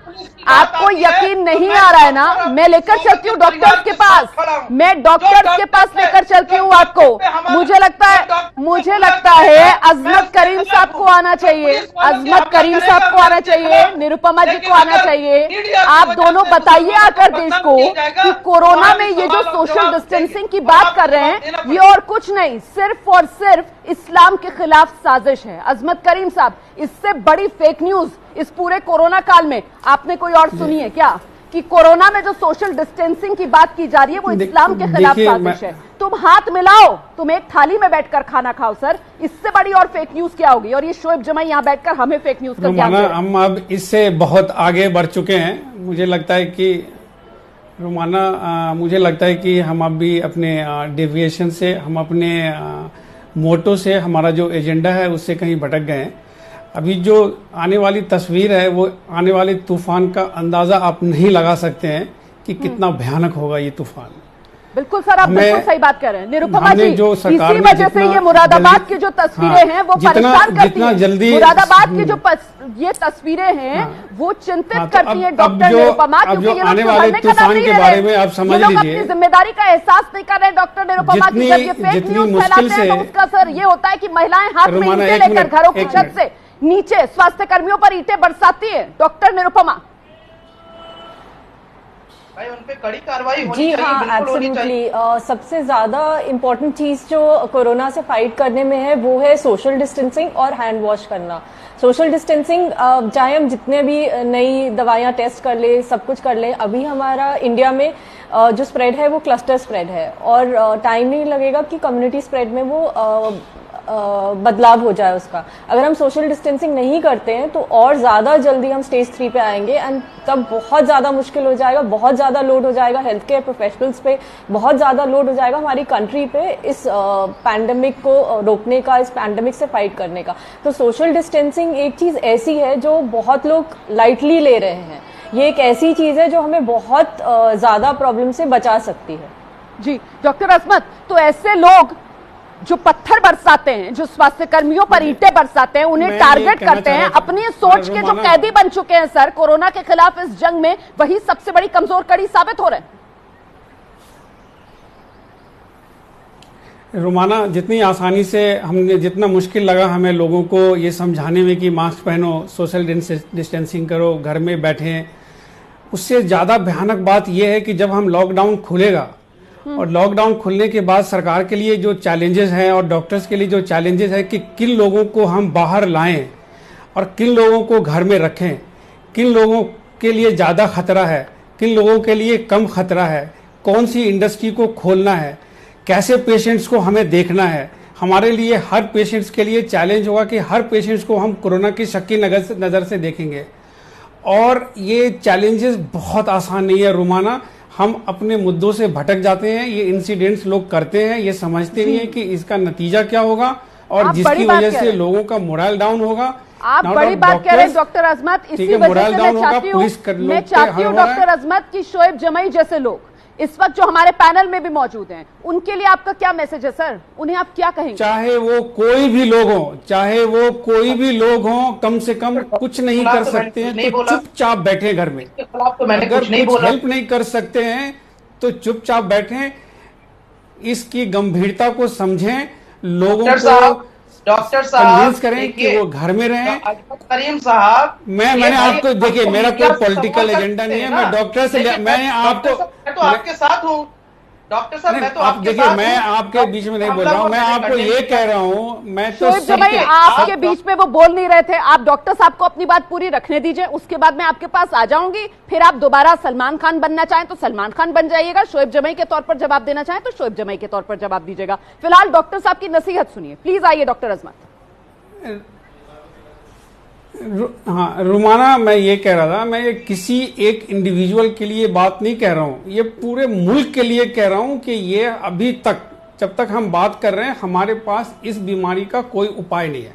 आपको यकीन नहीं आ रहा है ना? मैं लेकर चलती हूँ डॉक्टर्स के पास, मैं डॉक्टर्स के पास लेकर चलती हूँ आपको। मुझे लगता है अजमत करीम साहब को आना चाहिए, अजमत करीम साहब को आना चाहिए, निरुपमा जी को आना चाहिए। आप दोनों बताइए आकर देश को कि कोरोना में ये जो सोशल डिस्टेंसिंग की बात कर रहे हैं, ये और कुछ नहीं, सिर्फ और सिर्फ इस्लाम के खिलाफ साजिश है। अजमत करीम साहब, इससे बड़ी फेक न्यूज इस पूरे कोरोना काल में आपने कोई और सुनी है क्या? कि कोरोना में जो सोशल डिस्टेंसिंग की बात की जा रही है वो इस्लाम के खिलाफ साजिश है। तुम हाथ मिलाओ, तुम एक थाली में बैठकर खाना खाओ सर, इससे बड़ी और फेक न्यूज क्या होगी? और ये शोएब जमाई यहाँ बैठकर हमें फेक न्यूज का ज्ञान दे रहे हैं। हम अब इससे बहुत आगे बढ़ चुके हैं। मुझे लगता है कि रुमाना, मुझे लगता है कि हम अब भी अपने डेविएशन से, हम अपने मोटो से, हमारा जो एजेंडा है उससे कहीं भटक गए हैं। अभी जो आने वाली तस्वीर है वो आने वाले तूफान का अंदाजा आप नहीं लगा सकते हैं कि कितना भयानक होगा ये तूफान। बिल्कुल सर, आप बिल्कुल सही बात कर रहे हैं निरुपमा जी। जो सरकार इसी वजह से ये मुरादाबाद की जो तस्वीरें हैं वो परेशान करती हैं। जल्दी मुरादाबाद की जो ये तस्वीरें हैं वो चिंतित करती हैं डॉक्टर निरुपमा, क्योंकि ये आने वाले तूफान के बारे में आप समझ लीजिए, अपनी जिम्मेदारी का एहसास नहीं कर रहे डॉक्टर निरुपमा की। जब ये फेक न्यूज फैलाते हैं तो उसका सर ये होता है कि महिलाएं हाथ में ईंटें लेकर घरों की छत से नीचे स्वास्थ्य कर्मियों पर ईंटें बरसाती है। डॉक्टर निरुपमा भाई, उन पे कड़ी कार्रवाई होनी जी चाहिए। हाँ, एब्सोल्युटली। सबसे ज्यादा इम्पोर्टेंट चीज जो कोरोना से फाइट करने में है वो है सोशल डिस्टेंसिंग और हैंड वॉश करना। सोशल डिस्टेंसिंग, चाहे हम जितने भी नई दवाइयां टेस्ट कर ले, सब कुछ कर ले, अभी हमारा इंडिया में जो स्प्रेड है वो क्लस्टर स्प्रेड है और टाइम नहीं लगेगा कि कम्युनिटी स्प्रेड में वो बदलाव हो जाए उसका। अगर हम सोशल डिस्टेंसिंग नहीं करते हैं तो और ज्यादा जल्दी हम स्टेज 3 पे आएंगे एंड तब बहुत ज्यादा मुश्किल हो जाएगा, बहुत ज्यादा लोड हो जाएगा हेल्थ केयर प्रोफेशनल्स पे, बहुत ज्यादा लोड हो जाएगा हमारी कंट्री पे इस पैंडेमिक को रोकने का, इस पैंडेमिक से फाइट करने का। तो सोशल डिस्टेंसिंग एक चीज ऐसी है जो बहुत लोग लाइटली ले रहे हैं। ये एक ऐसी चीज है जो हमें बहुत ज्यादा प्रॉब्लम से बचा सकती है। जी डॉक्टर अजमत, तो ऐसे लोग जो पत्थर बरसाते हैं, जो स्वास्थ्य कर्मियों पर ईंटें बरसाते हैं, उन्हें टारगेट करते हैं, अपनी सोच के जो कैदी बन चुके हैं सर कोरोना के खिलाफ इस जंग में, वही सबसे बड़ी कमजोर कड़ी साबित हो रहे हैं। रुमाना, जितनी आसानी से हमने, जितना मुश्किल लगा हमें लोगों को ये समझाने में कि मास्क पहनो, सोशल डिस्टेंसिंग करो, घर में बैठें, उससे ज़्यादा भयानक बात यह है कि जब हम लॉकडाउन खुलेगा और लॉकडाउन खुलने के बाद सरकार के लिए जो चैलेंजेस हैं और डॉक्टर्स के लिए जो चैलेंजेस है कि किन लोगों को हम बाहर लाएं और किन लोगों को घर में रखें, किन लोगों के लिए ज़्यादा खतरा है, किन लोगों के लिए कम खतरा है, कौन सी इंडस्ट्री को खोलना है, कैसे पेशेंट्स को हमें देखना है। हमारे लिए हर पेशेंट्स के लिए चैलेंज होगा कि हर पेशेंट्स को हम कोरोना की शक्की नज़र से देखेंगे और ये चैलेंजेस बहुत आसान नहीं है रुमाना। हम अपने मुद्दों से भटक जाते हैं, ये इंसिडेंट्स लोग करते हैं, ये समझते नहीं है कि इसका नतीजा क्या होगा और जिसकी वजह से लोगों का मोरल डाउन होगा। आप बड़ी बात कह रहे हैं डॉक्टर अजमत, इसी वजह से मैं चाहती हूँ डॉक्टर अजमत की शोएब जमाई जैसे लोग इस वक्त जो हमारे पैनल में भी मौजूद हैं, उनके लिए आपका क्या मैसेज है सर? उन्हें आप क्या कहेंगे? चाहे वो कोई भी लोग हो, चाहे वो कोई भी लोग हो, कम से कम कुछ नहीं कर सकते हैं तो चुपचाप बैठे घर में। अगर कुछ हेल्प नहीं कर सकते हैं तो चुपचाप बैठे, इसकी गंभीरता को समझें, लोगों को डॉक्टर साहब कन्विंस करें कि वो घर में रहें। करीम साहब, मैंने आपको देखिए, मेरा कोई पॉलिटिकल एजेंडा नहीं है, मैं डॉक्टर से, मैं आपको तो आपके साथ हूँ। डॉक्टर साहब मैं तो आप देखिए, मैं आपके बीच में नहीं बोल रहा हूँ, मैं आपको ये कह रहा हूँ, मैं तो भाई आपके बीच में वो बोल नहीं रहे थे। आप डॉक्टर साहब को अपनी बात पूरी रखने दीजिए, उसके बाद मैं आपके पास आ जाऊंगी। फिर आप दोबारा सलमान खान बनना चाहें तो सलमान खान बन जाइएगा, शोएब जमई के तौर पर जवाब देना चाहें तो शोएब जमई के तौर पर जवाब दीजिएगा। फिलहाल डॉक्टर साहब की नसीहत सुनिए, प्लीज आइए डॉक्टर अजमत। हाँ रुमाना, मैं ये कह रहा था, मैं किसी एक इंडिविजुअल के लिए बात नहीं कह रहा हूँ, ये पूरे मुल्क के लिए कह रहा हूँ कि ये अभी तक जब तक हम बात कर रहे हैं हमारे पास इस बीमारी का कोई उपाय नहीं है,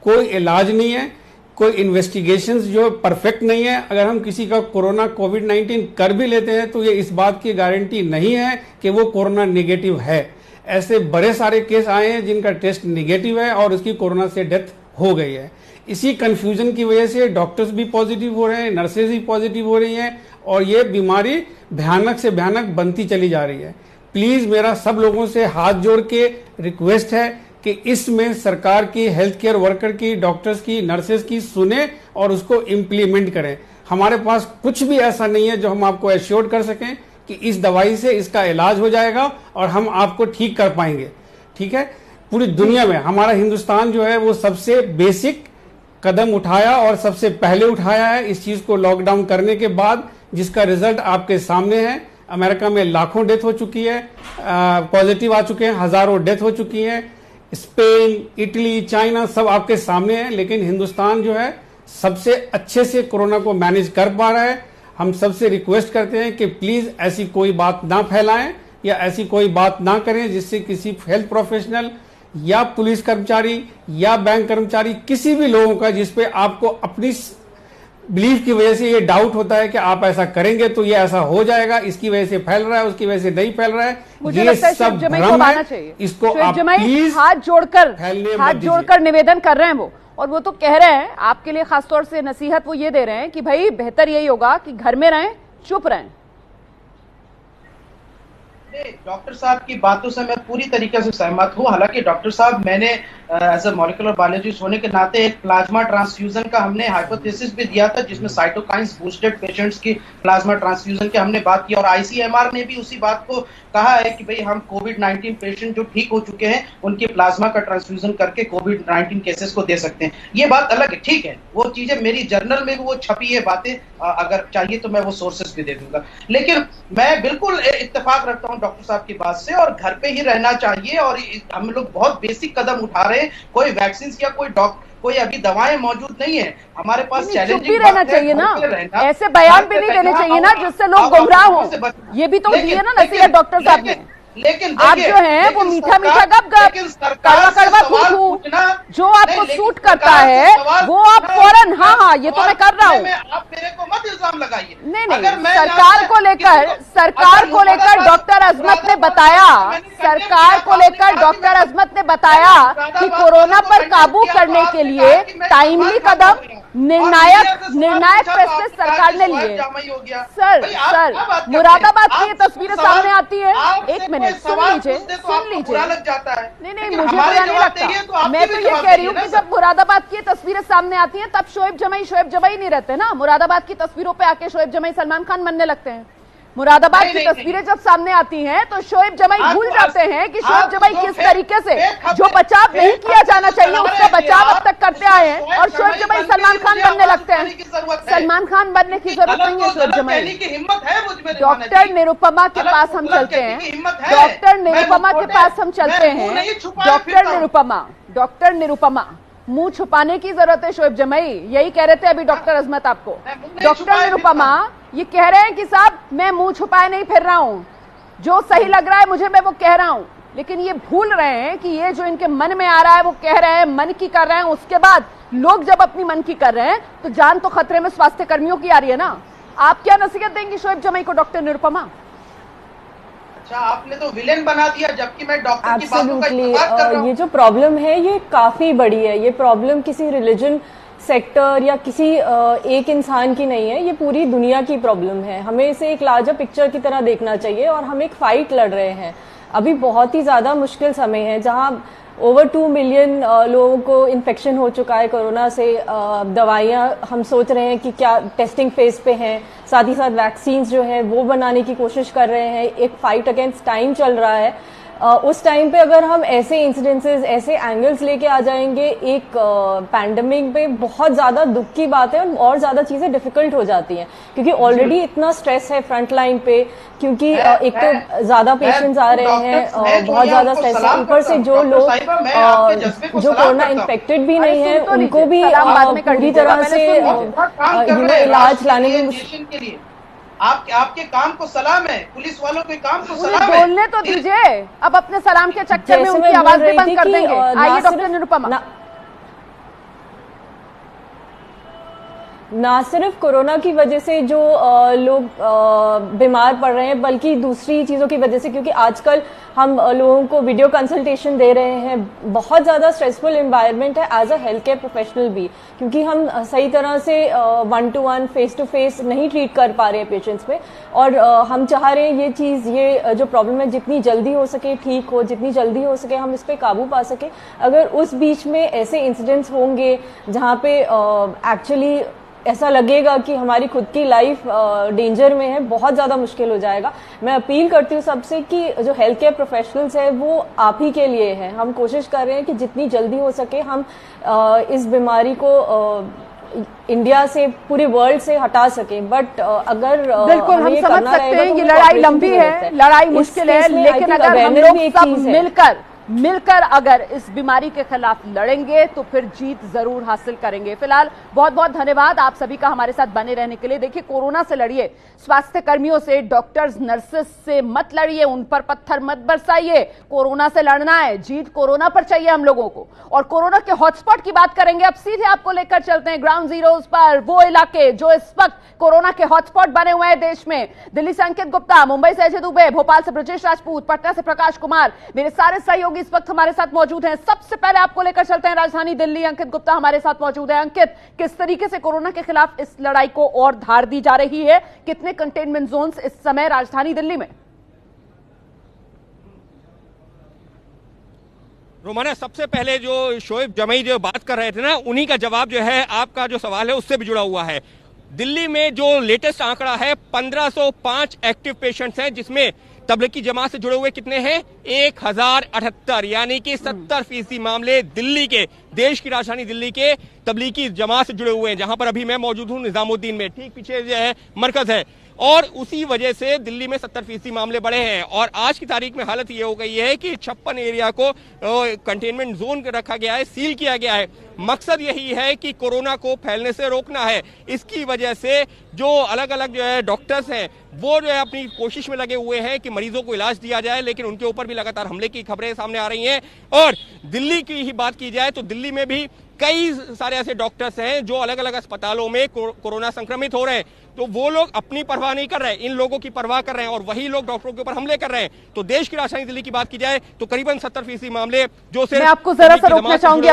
कोई इलाज नहीं है, कोई इन्वेस्टिगेशंस जो परफेक्ट नहीं है। अगर हम किसी का कोरोना कोविड-19 कर भी लेते हैं तो ये इस बात की गारंटी नहीं है कि वो कोरोना नेगेटिव है। ऐसे बड़े सारे केस आए हैं जिनका टेस्ट नेगेटिव है और उसकी कोरोना से डेथ हो गई है। इसी कंफ्यूजन की वजह से डॉक्टर्स भी पॉजिटिव हो रहे हैं, नर्सेज भी पॉजिटिव हो रही हैं और ये बीमारी भयानक से भयानक बनती चली जा रही है। प्लीज मेरा सब लोगों से हाथ जोड़ के रिक्वेस्ट है कि इसमें सरकार की, हेल्थ केयर वर्कर की, डॉक्टर्स की, नर्सेज की सुने और उसको इम्प्लीमेंट करें। हमारे पास कुछ भी ऐसा नहीं है जो हम आपको एश्योर कर सकें कि इस दवाई से इसका इलाज हो जाएगा और हम आपको ठीक कर पाएंगे। ठीक है, पूरी दुनिया में हमारा हिंदुस्तान जो है वो सबसे बेसिक कदम उठाया और सबसे पहले उठाया है इस चीज को लॉकडाउन करने के बाद, जिसका रिजल्ट आपके सामने है। अमेरिका में लाखों डेथ हो चुकी है, पॉजिटिव आ चुके हैं, हजारों डेथ हो चुकी हैं। स्पेन, इटली, चाइना सब आपके सामने है, लेकिन हिंदुस्तान जो है सबसे अच्छे से कोरोना को मैनेज कर पा रहा है। हम सबसे रिक्वेस्ट करते हैं कि प्लीज ऐसी कोई बात ना फैलाएं या ऐसी कोई बात ना करें जिससे किसी हेल्थ प्रोफेशनल या पुलिस कर्मचारी या बैंक कर्मचारी, किसी भी लोगों का जिसपे आपको अपनी बिलीफ की वजह से ये डाउट होता है कि आप ऐसा करेंगे तो ये ऐसा हो जाएगा, इसकी वजह से फैल रहा है, उसकी वजह से नहीं फैल रहा है, मुझे ये सब भ्रम है। इसको आप प्लीज हाथ जोड़कर निवेदन कर रहे हैं वो, और वो तो कह रहे हैं आपके लिए खासतौर से नसीहत वो ये दे रहे हैं कि भाई बेहतर यही होगा कि घर में रहें, चुप रहें। डॉक्टर साहब की बातों से मैं पूरी तरीके से सहमत हूं। हालांकि डॉक्टर साहब, मैंने एज अ मॉलिक्यूलर बायोलॉजिस्ट होने के नाते एक प्लाज्मा ट्रांसफ्यूजन का हमने हाइपोथेसिस भी दिया था, जिसमें साइटोकाइंस बूस्टेड पेशेंट्स की प्लाज्मा ट्रांसफ्यूजन की हमने बात की और आईसीएमआर ने भी उसी बात को कहा है कि भाई हम कोविड-19 पेशेंट जो ठीक हो चुके हैं उनके प्लाज्मा का ट्रांसफ्यूजन करके कोविड-19 केसेस को दे सकते हैं। ये बात अलग है, ठीक है, वो चीजें मेरी जर्नल में भी वो छपी है बातें, अगर चाहिए तो मैं वो सोर्सेस भी दे दूंगा। लेकिन मैं बिल्कुल इत्तेफाक रखता हूँ डॉक्टर साहब की बात से, और घर पे ही रहना चाहिए। और हम लोग बहुत बेसिक कदम उठा रहे हैं, कोई वैक्सीन या कोई अभी दवाएं मौजूद नहीं है हमारे पास। चुप भी रहना चाहिए ना, ऐसे बयान भी नहीं देने चाहिए ना जिससे लोग गुमराह हो। ये भी तो दिए ना नसीहत डॉक्टर साहब ने। लेकिन आप जो है वो मीठा मीठा गप गप, कड़वा कड़वा थू, जो आपको सूट करता है वो आप फौरन, हाँ ये तो मैं कर रहा हूँ। आप मेरे को मत इल्जाम लगाइए। नहीं, सरकार को लेकर डॉक्टर अजमत ने बताया, डॉक्टर अजमत ने बताया कि कोरोना पर काबू करने के लिए टाइमली कदम, निर्णायक फैसले सरकार ने लिए। सर मुरादाबाद की ये तस्वीरें सामने आती है, एक मिनट सुन लीजिए। नहीं मुझे बुरा नहीं लगता, मैं तो ये कह रही हूँ कि जब मुरादाबाद की तस्वीरें सामने आती हैं तब शोएब जमई नहीं रहते ना। मुरादाबाद की तस्वीरों पे आके शोएब जमई सलमान खान बनने लगते हैं। मुरादाबाद की तस्वीरें जब सामने आती हैं तो शोएब जमई भूल जाते हैं कि शोएब जमई किस तरीके से जो बचाव नहीं किया जाना चाहिए उसका बचाव अब तक करते आए हैं, और शोएब जमई सलमान खान बनने लगते हैं। सलमान खान बनने की जरूरत नहीं है शोएब जमई। डॉक्टर निरुपमा के पास हम चलते हैं, डॉक्टर निरुपमा मुंह छुपाने की जरूरत है शोएब जमई, यही कह रहे थे अभी डॉक्टर अजमत आपको। डॉक्टर निरुपमा ये कह रहे हैं कि साहब मैं मुंह छुपाए नहीं फिर रहा हूं, जो सही लग रहा है मुझे मैं वो कह रहा हूं, लेकिन ये भूल रहे हैं कि ये जो इनके मन में आ रहा है वो कह रहे हैं, मन की कर रहे हैं। उसके बाद लोग जब अपनी मन की कर रहे हैं तो जान तो खतरे में स्वास्थ्य कर्मियों की आ रही है ना। आप क्या नसीहत देंगी शोएब जमई को, डॉक्टर निरुपमा? अच्छा, आपने तो विलेन बना दिया, जबकि मैं डॉक्टर की बातों का इत्तेफाक कर रहा हूं। ये जो प्रॉब्लम है ये काफी बड़ी है। ये प्रॉब्लम किसी रिलीजन सेक्टर या किसी एक इंसान की नहीं है, ये पूरी दुनिया की प्रॉब्लम है। हमें इसे एक लार्जर पिक्चर की तरह देखना चाहिए और हम एक फाइट लड़ रहे हैं। अभी बहुत ही ज्यादा मुश्किल समय है जहां ओवर 2 मिलियन लोगों को इन्फेक्शन हो चुका है कोरोना से। दवाइयाँ हम सोच रहे हैं कि क्या टेस्टिंग फेज पे हैं, साथ ही साथ वैक्सीन जो है वो बनाने की कोशिश कर रहे हैं। एक फाइट अगेंस्ट टाइम चल रहा है। उस टाइम पे अगर हम ऐसे इंसिडेंसेस, ऐसे एंगल्स लेके आ जाएंगे एक पैंडेमिक पे, बहुत ज्यादा दुख की बात है और ज्यादा चीजें डिफिकल्ट हो जाती हैं, क्योंकि ऑलरेडी इतना स्ट्रेस है फ्रंट लाइन पे, क्योंकि एक तो ज्यादा पेशेंट्स आ रहे हैं, बहुत ज्यादा स्ट्रेस है, ऊपर से जो लोग जो कोरोना इन्फेक्टेड भी नहीं है उनको भी पूरी तरह से इलाज लाने में आपके काम को सलाम है, पुलिस वालों के काम को सलाम है। बोलने तो दीजिए, अब अपने सलाम के चक्कर में उनकी आवाज भी बंद कर देंगे। आइए डॉक्टर निरुपमा। ना सिर्फ कोरोना की वजह से जो लोग बीमार पड़ रहे हैं, बल्कि दूसरी चीज़ों की वजह से, क्योंकि आजकल हम लोगों को वीडियो कंसल्टेशन दे रहे हैं। बहुत ज़्यादा स्ट्रेसफुल एनवायरनमेंट है as a health care professional भी, क्योंकि हम सही तरह से 1-to-1 फेस टू फेस नहीं ट्रीट कर पा रहे हैं पेशेंट्स पे। और हम चाह रहे हैं ये जो प्रॉब्लम है जितनी जल्दी हो सके ठीक हो, जितनी जल्दी हो सके हम इस पर काबू पा सके। अगर उस बीच में ऐसे इंसिडेंट्स होंगे जहाँ पे एक्चुअली ऐसा लगेगा कि हमारी खुद की लाइफ डेंजर में है, बहुत ज़्यादा मुश्किल हो जाएगा। मैं अपील करती हूँ सबसे कि जो हेल्थ केयर प्रोफेशनल्स है वो आप ही के लिए है। हम कोशिश कर रहे हैं कि जितनी जल्दी हो सके हम इस बीमारी को इंडिया से, पूरे वर्ल्ड से हटा सके। बट अगर बिल्कुल हम समझ सकते हैं ये लड़ाई लंबी है, लड़ाई मुश्किल है, लेकिन अगर हम लोग सब मिलकर अगर इस बीमारी के खिलाफ लड़ेंगे तो फिर जीत जरूर हासिल करेंगे। फिलहाल बहुत बहुत धन्यवाद आप सभी का हमारे साथ बने रहने के लिए। देखिए, कोरोना से लड़िए, स्वास्थ्य कर्मियों से, डॉक्टर्स, नर्सेस से मत लड़िए, उन पर पत्थर मत बरसाइए। कोरोना से लड़ना है, जीत कोरोना पर चाहिए हम लोगों को। और कोरोना के हॉटस्पॉट की बात करेंगे, अब सीधे आपको लेकर चलते हैं ग्राउंड जीरोज पर, वो इलाके जो इस वक्त कोरोना के हॉटस्पॉट बने हुए हैं देश में। दिल्ली से अंकित गुप्ता, मुंबई से अजय दुबे, भोपाल से ब्रजेश राजपूत, पटना से प्रकाश कुमार, मेरे सारे सहयोगी इस वक्त हमारे साथ मौजूद हैं। सबसे पहले आपको लेकर चलते हैं राजधानी दिल्ली, अंकित गुप्ता हमारे साथ मौजूद है। अंकित, किस तरीके से कोरोना के खिलाफ इस लड़ाई को और धार दी जा रही है? कितने कंटेनमेंट जोन्स इस समय राजधानी दिल्ली में? रोमाना, सबसे पहले जो शोएब जमई जो बात कर रहे थे ना, उन्हीं का जवाब जो है आपका जो सवाल है उससे भी जुड़ा हुआ है। दिल्ली में जो लेटेस्ट आंकड़ा है 1505 एक्टिव पेशेंट्स हैं, जिसमें तबलीगी जमात से जुड़े हुए कितने हैं? 1078, यानी कि 70% मामले दिल्ली के, देश की राजधानी दिल्ली के तबलीगी जमात से जुड़े हुए हैं, जहां पर अभी मैं मौजूद हूं निजामुद्दीन में, ठीक पीछे जो है मरकज है। और उसी वजह से दिल्ली में 70% मामले बढ़े हैं। और आज की तारीख में हालत ये हो गई है कि 56 एरिया को कंटेनमेंट जोन रखा गया है, सील किया गया है। मकसद यही है कि कोरोना को फैलने से रोकना है। इसकी वजह से जो अलग अलग जो है डॉक्टर्स हैं वो जो है अपनी कोशिश में लगे हुए हैं कि मरीजों को इलाज दिया जाए, लेकिन उनके ऊपर भी लगातार हमले की खबरें सामने आ रही हैं। और दिल्ली की ही बात की जाए तो दिल्ली में भी कई सारे ऐसे डॉक्टर्स हैं जो अलग अलग अस्पतालों में कोरोना संक्रमित हो रहे हैं, तो वो लोग अपनी परवाह नहीं कर रहे हैं, इन लोगों की परवाह कर रहे हैं और वही लोग डॉक्टरों के ऊपर हमले कर रहे हैं। तो देश की राजधानी दिल्ली की बात की जाए तो करीबन 70% मामले जो मैं आपको जरा सा रोकना चाहूंगी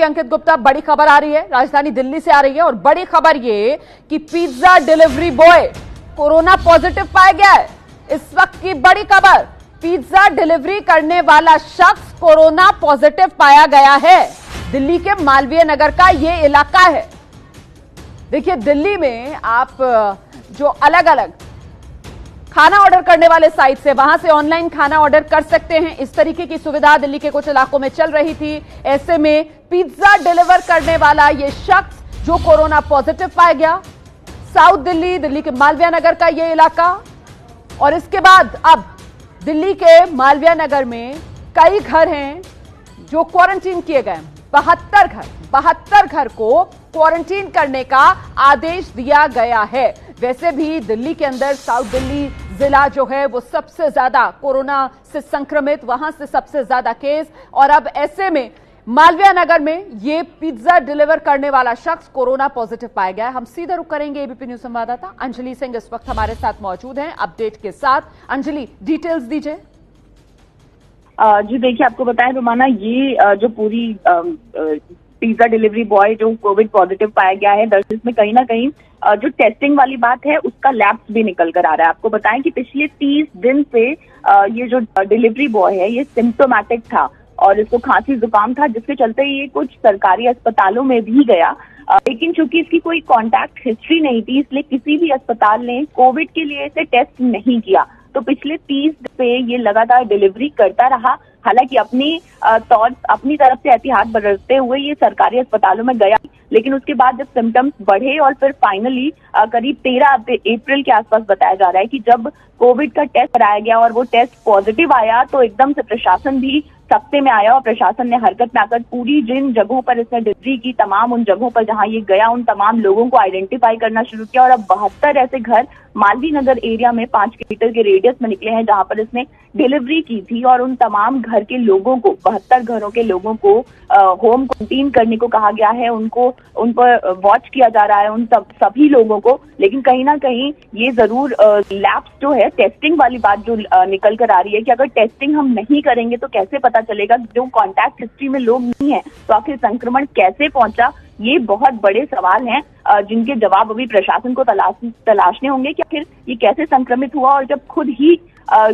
अंकित गुप्ता, बड़ी खबर आ रही है राजधानी दिल्ली से आ रही है, और बड़ी खबर ये कि pizza delivery boy corona positive पाया गया है। इस वक्त की बड़ी खबर, पिज्जा डिलीवरी करने वाला शख्स कोरोना पॉजिटिव पाया गया है। दिल्ली के मालवीय नगर का ये इलाका है। देखिए, दिल्ली में आप जो अलग अलग खाना ऑर्डर करने वाले साइट से, वहां से ऑनलाइन खाना ऑर्डर कर सकते हैं। इस तरीके की सुविधा दिल्ली के कुछ इलाकों में चल रही थी। ऐसे में पिज्जा डिलीवर करने वाला ये शख्स जो कोरोना पॉजिटिव पाया गया, साउथ दिल्ली, दिल्ली के मालवीय नगर का ये इलाका। और इसके बाद अब दिल्ली के मालवीय नगर में कई घर हैं जो क्वारंटीन किए गए। 72 घर को क्वारंटीन करने का आदेश दिया गया है। वैसे भी दिल्ली के अंदर साउथ दिल्ली जिला जो है वो सबसे ज्यादा कोरोना से संक्रमित, वहां से सबसे ज्यादा केस। और अब ऐसे में मालवीय नगर में ये पिज्जा डिलीवर करने वाला शख्स कोरोना पॉजिटिव पाया गया है। हम सीधे रुक करेंगे एबीपी न्यूज संवाददाता अंजलि सिंह इस वक्त हमारे साथ मौजूद हैं अपडेट के साथ। अंजलि, डिटेल्स दीजिए। जी देखिए, आपको बताएं रोमाना, ये जो पूरी पिज्जा डिलीवरी बॉय जो कोविड पॉजिटिव पाया गया है, दरअसल इसमें कहीं ना कहीं जो टेस्टिंग वाली बात है उसका लैप्स भी निकल कर आ रहा है। आपको बताएं कि पिछले 30 दिन से ये जो डिलीवरी बॉय है ये सिम्टोमैटिक था, और इसको खांसी जुकाम था, जिसके चलते ये कुछ सरकारी अस्पतालों में भी गया। लेकिन चूंकि इसकी कोई कॉन्टैक्ट हिस्ट्री नहीं थी, इसलिए किसी भी अस्पताल ने कोविड के लिए इसे टेस्ट नहीं किया। तो पिछले 30 दिन पे ये लगातार डिलीवरी करता रहा। हालांकि अपनी तरफ से एहतियात बरतते हुए ये सरकारी अस्पतालों में गया, लेकिन उसके बाद जब सिम्टम्स बढ़े और फिर फाइनली करीब 13 अप्रैल के आसपास बताया जा रहा है कि जब कोविड का टेस्ट कराया गया और वो टेस्ट पॉजिटिव आया, तो एकदम से प्रशासन भी सख्ते में आया और प्रशासन ने हरकत में आकर पूरी जिन जगहों पर इसने डिलीवरी की, तमाम उन जगहों पर जहां ये गया, उन तमाम लोगों को आइडेंटिफाई करना शुरू किया। और अब 72 ऐसे घर मालवीय नगर एरिया में 5 किलोमीटर के रेडियस में निकले हैं जहां पर इसने डिलीवरी की थी। और उन तमाम घर के लोगों को, 72 घरों के लोगों को होम क्वारंटीन करने को कहा गया है। उन पर वॉच किया जा रहा है, उन सभी लोगों को। लेकिन कहीं ना कहीं ये जरूर लैब्स जो है, टेस्टिंग वाली बात जो निकल कर आ रही है कि अगर टेस्टिंग हम नहीं करेंगे तो कैसे पता चलेगा जो कॉन्टैक्ट हिस्ट्री में लोग नहीं है तो आखिर संक्रमण कैसे पहुंचा। ये बहुत बड़े सवाल हैं जिनके जवाब अभी प्रशासन को तलाशने होंगे कि आखिर ये कैसे संक्रमित हुआ। और जब खुद ही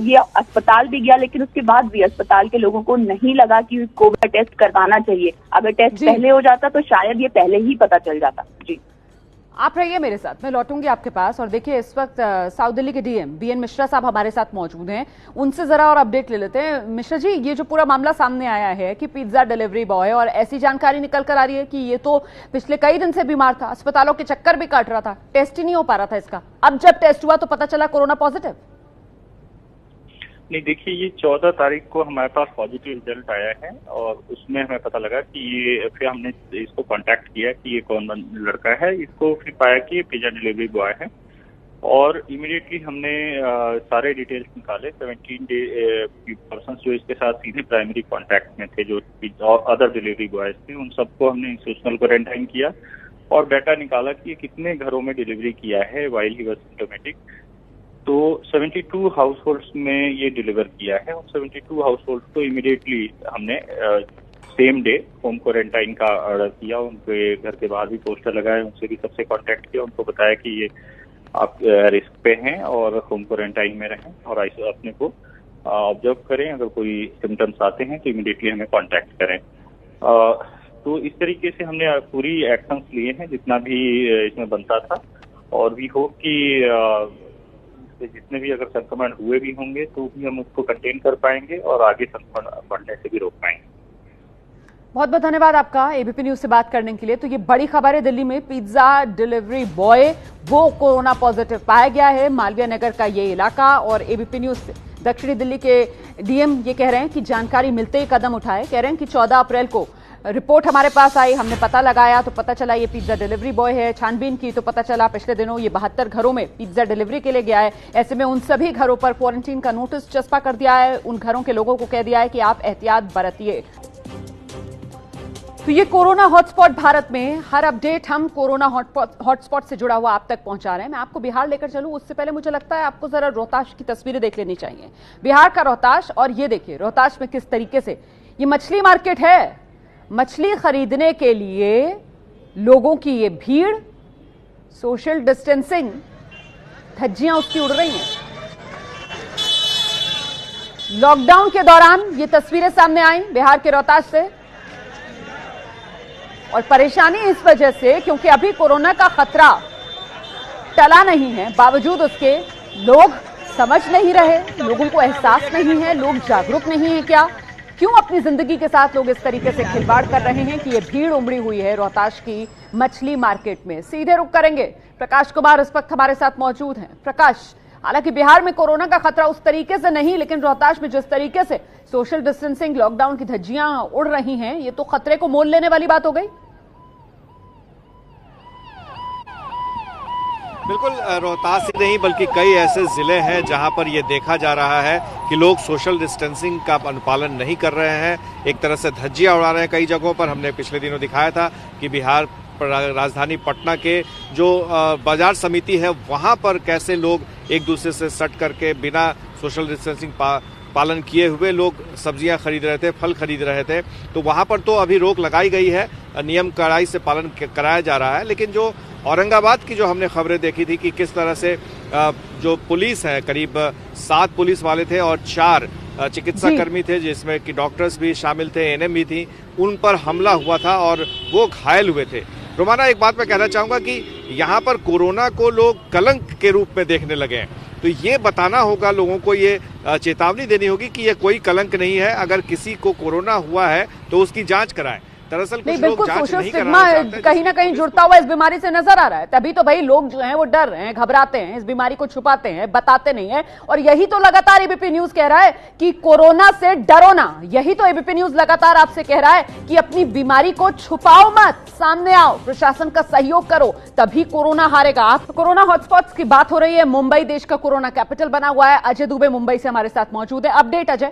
ये अस्पताल भी गया, लेकिन उसके बाद भी अस्पताल के लोगों को नहीं लगा कि कोविड टेस्ट करवाना चाहिए। अगर टेस्ट पहले हो जाता तो शायद ये पहले ही पता चल जाता। जी, आप रहिए मेरे साथ, मैं लौटूंगी आपके पास। और देखिए, इस वक्त साउथ दिल्ली के डीएम बीएन मिश्रा साहब हमारे साथ मौजूद हैं, उनसे जरा और अपडेट ले लेते हैं। मिश्रा जी, ये जो पूरा मामला सामने आया है कि पिज्जा डिलीवरी बॉय, और ऐसी जानकारी निकल कर आ रही है कि ये तो पिछले कई दिन से बीमार था, अस्पतालों के चक्कर भी काट रहा था, टेस्ट ही नहीं हो पा रहा था इसका, अब जब टेस्ट हुआ तो पता चला कोरोना पॉजिटिव। नहीं, देखिए, ये 14 तारीख को हमारे पास पॉजिटिव रिजल्ट आया है और उसमें हमें पता लगा कि ये, फिर हमने इसको कांटेक्ट किया कि ये कौन लड़का है। इसको फिर पाया कि ये पिज्जा डिलीवरी बॉय है और इमीडिएटली हमने सारे डिटेल्स निकाले। 17 पर्सन जो इसके साथ सीधे प्राइमरी कांटेक्ट में थे, जो और अदर डिलीवरी बॉयज थे, उन सबको हमने इंस्टीट्यूशनल क्वारंटाइन किया और डाटा निकाला कि ये कितने घरों में डिलीवरी किया है वाइल ही वाज सिम्प्टोमेटिक। तो 72 हाउस होल्ड्स में ये डिलीवर किया है और 72 हाउस होल्ड्स को इमीडिएटली हमने सेम डे होम क्वारंटाइन का ऑर्डर किया। उनके घर के बाहर भी पोस्टर लगाए, उनसे भी सबसे कांटेक्ट किया, उनको बताया कि ये आप रिस्क पे हैं और होम क्वारंटाइन में रहें और अपने को ऑब्जर्व करें। अगर कोई सिम्टम्स आते हैं तो इमीडिएटली हमें कांटेक्ट करें। तो इस तरीके से हमने पूरी एक्शंस लिए हैं जितना भी इसमें बनता था, और वी होप कि जितने भी अगर संक्रमण हुए भी होंगे तो भी हम उसको कंटेन कर पाएंगे और आगे संक्रमण बढ़ने से भी रोक पाएंगे। बहुत बहुत धन्यवाद आपका एबीपी न्यूज से बात करने के लिए। तो ये बड़ी खबर है, दिल्ली में पिज्जा डिलीवरी बॉय वो कोरोना पॉजिटिव पाया गया है, मालवीय नगर का ये इलाका। और एबीपी न्यूज से दक्षिणी दिल्ली के डीएम ये कह रहे हैं कि जानकारी मिलते ही कदम उठाए। कह रहे हैं कि 14 अप्रैल को रिपोर्ट हमारे पास आई, हमने पता लगाया तो पता चला ये पिज्जा डिलीवरी बॉय है। छानबीन की तो पता चला पिछले दिनों ये 72 घरों में पिज्जा डिलीवरी के लिए गया है। ऐसे में उन सभी घरों पर क्वारंटीन का नोटिस चस्पा कर दिया है, उन घरों के लोगों को कह दिया है कि आप एहतियात बरतिए। तो ये कोरोना हॉटस्पॉट भारत में, हर अपडेट हम कोरोना हॉटस्पॉट से जुड़ा हुआ आप तक पहुंचा रहे हैं। मैं आपको बिहार लेकर चलूं उससे पहले मुझे लगता है आपको जरा रोहताश की तस्वीरें देख लेनी चाहिए। बिहार का रोहताश, और ये देखिए रोहताश में किस तरीके से ये मछली मार्केट है। मछली खरीदने के लिए लोगों की ये भीड़, सोशल डिस्टेंसिंग, धज्जियां उसकी उड़ रही हैं। लॉकडाउन के दौरान ये तस्वीरें सामने आई बिहार के रोहतास से, और परेशानी इस वजह से क्योंकि अभी कोरोना का खतरा टला नहीं है, बावजूद उसके लोग समझ नहीं रहे, लोगों को एहसास नहीं है, लोग जागरूक नहीं है क्या, क्यों अपनी जिंदगी के साथ लोग इस तरीके से खिलवाड़ कर रहे हैं कि ये भीड़ उमड़ी हुई है रोहताश की मछली मार्केट में। सीधे रुक करेंगे, प्रकाश कुमार इस वक्त हमारे साथ मौजूद हैं। प्रकाश, हालांकि बिहार में कोरोना का खतरा उस तरीके से नहीं, लेकिन रोहताश में जिस तरीके से सोशल डिस्टेंसिंग, लॉकडाउन की धज्जियां उड़ रही हैं, ये तो खतरे को मोल लेने वाली बात हो गई। बिल्कुल, रोहतास ही नहीं बल्कि कई ऐसे जिले हैं जहां पर ये देखा जा रहा है कि लोग सोशल डिस्टेंसिंग का अनुपालन नहीं कर रहे हैं, एक तरह से धज्जियां उड़ा रहे हैं। कई जगहों पर हमने पिछले दिनों दिखाया था कि बिहार राजधानी पटना के जो बाजार समिति है वहां पर कैसे लोग एक दूसरे से सट करके बिना सोशल डिस्टेंसिंग पालन किए हुए लोग सब्जियां खरीद रहे थे, फल खरीद रहे थे। तो वहां पर तो अभी रोक लगाई गई है, नियम कड़ाई से पालन कराया जा रहा है। लेकिन जो औरंगाबाद की जो हमने खबरें देखी थी कि किस तरह से जो पुलिस है, करीब 7 पुलिस वाले थे और 4 चिकित्सा कर्मी थे, जिसमें कि डॉक्टर्स भी शामिल थे, एएनएम भी थी, उन पर हमला हुआ था और वो घायल हुए थे। रोमाना, एक बात मैं कहना चाहूंगा कि यहाँ पर कोरोना को लोग कलंक के रूप में देखने लगे हैं, तो ये बताना होगा लोगों को, ये चेतावनी देनी होगी कि ये कोई कलंक नहीं है। अगर किसी को कोरोना हुआ है तो उसकी जांच कराएं। दरअसल कुछ लोग जांच नहीं कराना चाहते, कहीं ना कहीं जुड़ता हुआ इस बीमारी से नजर आ रहा है। तभी तो भाई लोग जो हैं वो डर रहे हैं, घबराते हैं, इस बीमारी को छुपाते हैं, बताते नहीं है। और यही तो लगातार एबीपी न्यूज कह रहा है कि कोरोना से डरो ना। यही तो एबीपी न्यूज लगातार आपसे कह रहा है कि अपनी बीमारी को छुपाओ मत, सामने आओ, प्रशासन का सहयोग करो, तभी कोरोना हारेगा। कोरोना हॉटस्पॉट्स की बात हो रही है। मुंबई देश का कोरोना कैपिटल बना हुआ है। अजय दुबे मुंबई से हमारे साथ मौजूद है। अपडेट अजय।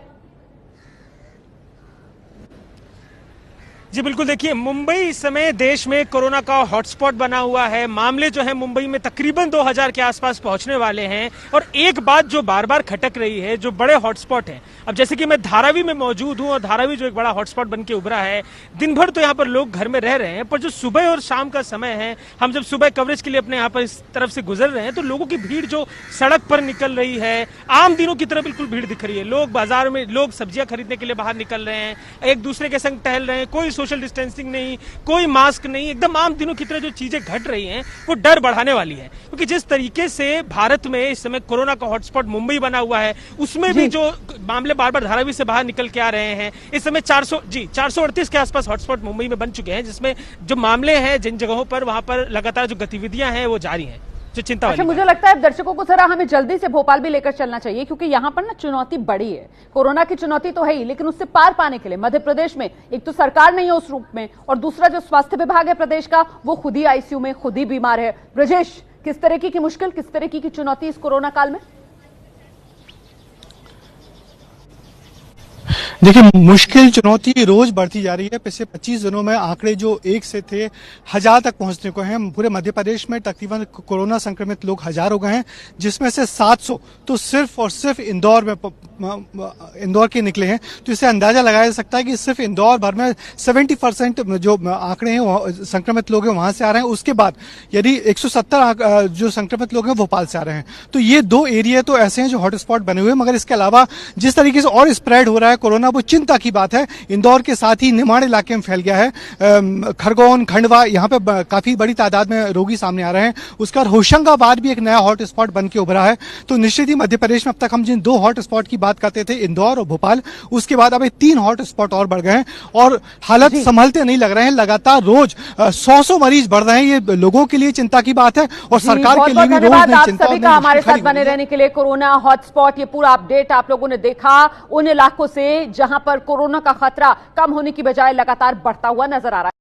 जी बिल्कुल, देखिए मुंबई इस समय देश में कोरोना का हॉटस्पॉट बना हुआ है। मामले जो है मुंबई में तकरीबन 2000 के आसपास पहुंचने वाले हैं। और एक बात जो बार बार खटक रही है, जो बड़े हॉटस्पॉट हैं, अब जैसे कि मैं धारावी में मौजूद हूं और धारावी जो एक बड़ा हॉटस्पॉट बन के उभरा है, दिन भर तो यहाँ पर लोग घर में रह रहे हैं, पर जो सुबह और शाम का समय है, हम जब सुबह कवरेज के लिए अपने यहाँ पर इस तरफ से गुजर रहे हैं तो लोगों की भीड़ जो सड़क पर निकल रही है, आम दिनों की तरह बिल्कुल भीड़ दिख रही है। लोग बाजार में, लोग सब्जियां खरीदने के लिए बाहर निकल रहे हैं, एक दूसरे के संग टहल रहे हैं, कोई सोशल डिस्टेंसिंग नहीं, कोई मास्क नहीं, एकदम आम दिनों की तरह जो चीजें घट रही हैं वो डर बढ़ाने वाली है। क्योंकि जिस तरीके से भारत में इस समय कोरोना का हॉटस्पॉट मुंबई बना हुआ है, उसमें भी जो मामले बार बार धारावी से बाहर निकल के आ रहे हैं, इस समय 438 के आसपास हॉटस्पॉट मुंबई में बन चुके हैं, जिसमें जो मामले हैं जिन जगहों पर, वहां पर लगातार जो गतिविधियां हैं वो जारी हैं, जो चिंता वाली। अच्छा, मुझे लगता है दर्शकों को जरा हमें जल्दी से भोपाल भी लेकर चलना चाहिए, क्योंकि यहां पर ना चुनौती बड़ी है। कोरोना की चुनौती तो है ही, लेकिन उससे पार पाने के लिए मध्य प्रदेश में एक तो सरकार नहीं है उस रूप में, और दूसरा जो स्वास्थ्य विभाग है प्रदेश का, वो खुद ही आईसीयू में, खुद ही बीमार है। ब्रजेश, किस तरीके की मुश्किल, किस तरीके की चुनौती इस कोरोना काल में? देखिए, मुश्किल चुनौती रोज बढ़ती जा रही है। पिछले 25 दिनों में आंकड़े जो 1 से थे 1000 तक पहुंचने को हैं। पूरे मध्य प्रदेश में तकरीबन कोरोना संक्रमित लोग 1000 हो गए हैं, जिसमें से 700 तो सिर्फ और सिर्फ इंदौर के निकले हैं। तो इससे अंदाजा लगाया जा सकता है कि सिर्फ इंदौर भर में 70% जो आंकड़े हैं संक्रमित लोग हैं वहां से आ रहे हैं। उसके बाद यदि 170 जो संक्रमित लोग हैं भोपाल से आ रहे हैं। तो ये 2 एरिया तो ऐसे हैं जो हॉटस्पॉट बने हुए हैं। मगर इसके अलावा जिस तरीके से और स्प्रेड हो रहा है कोरोना, वो चिंता की बात है। इंदौर के साथ ही निमाड़ इलाके में फैल गया है। खरगोन, खंडवा, यहाँ पे काफी बड़ी तादाद में रोगी सामने आ रहे हैं। उसके बाद होशंगाबाद भी एक नया हॉटस्पॉट बन के उभरा है। तो निश्चित ही मध्य प्रदेश में अब तक हम जिन 2 हॉटस्पॉट की बात करते थे, इंदौर और भोपाल, उसके बाद अब 3 हॉटस्पॉट और बढ़ गए हैं और हालत संभलते नहीं लग रहे हैं। लगातार रोज 100 मरीज बढ़ रहे हैं। ये लोगों के लिए चिंता की बात है और सरकार के लिए भी रोज नई चिंता। सभी का हमारे साथ बने रहने के लिए। कोरोना हॉटस्पॉट, ये पूरा अपडेट आप लोगों ने देखा उन इलाकों से जहां पर कोरोना का खतरा कम होने की बजाय लगातार बढ़ता हुआ नजर आ रहा है।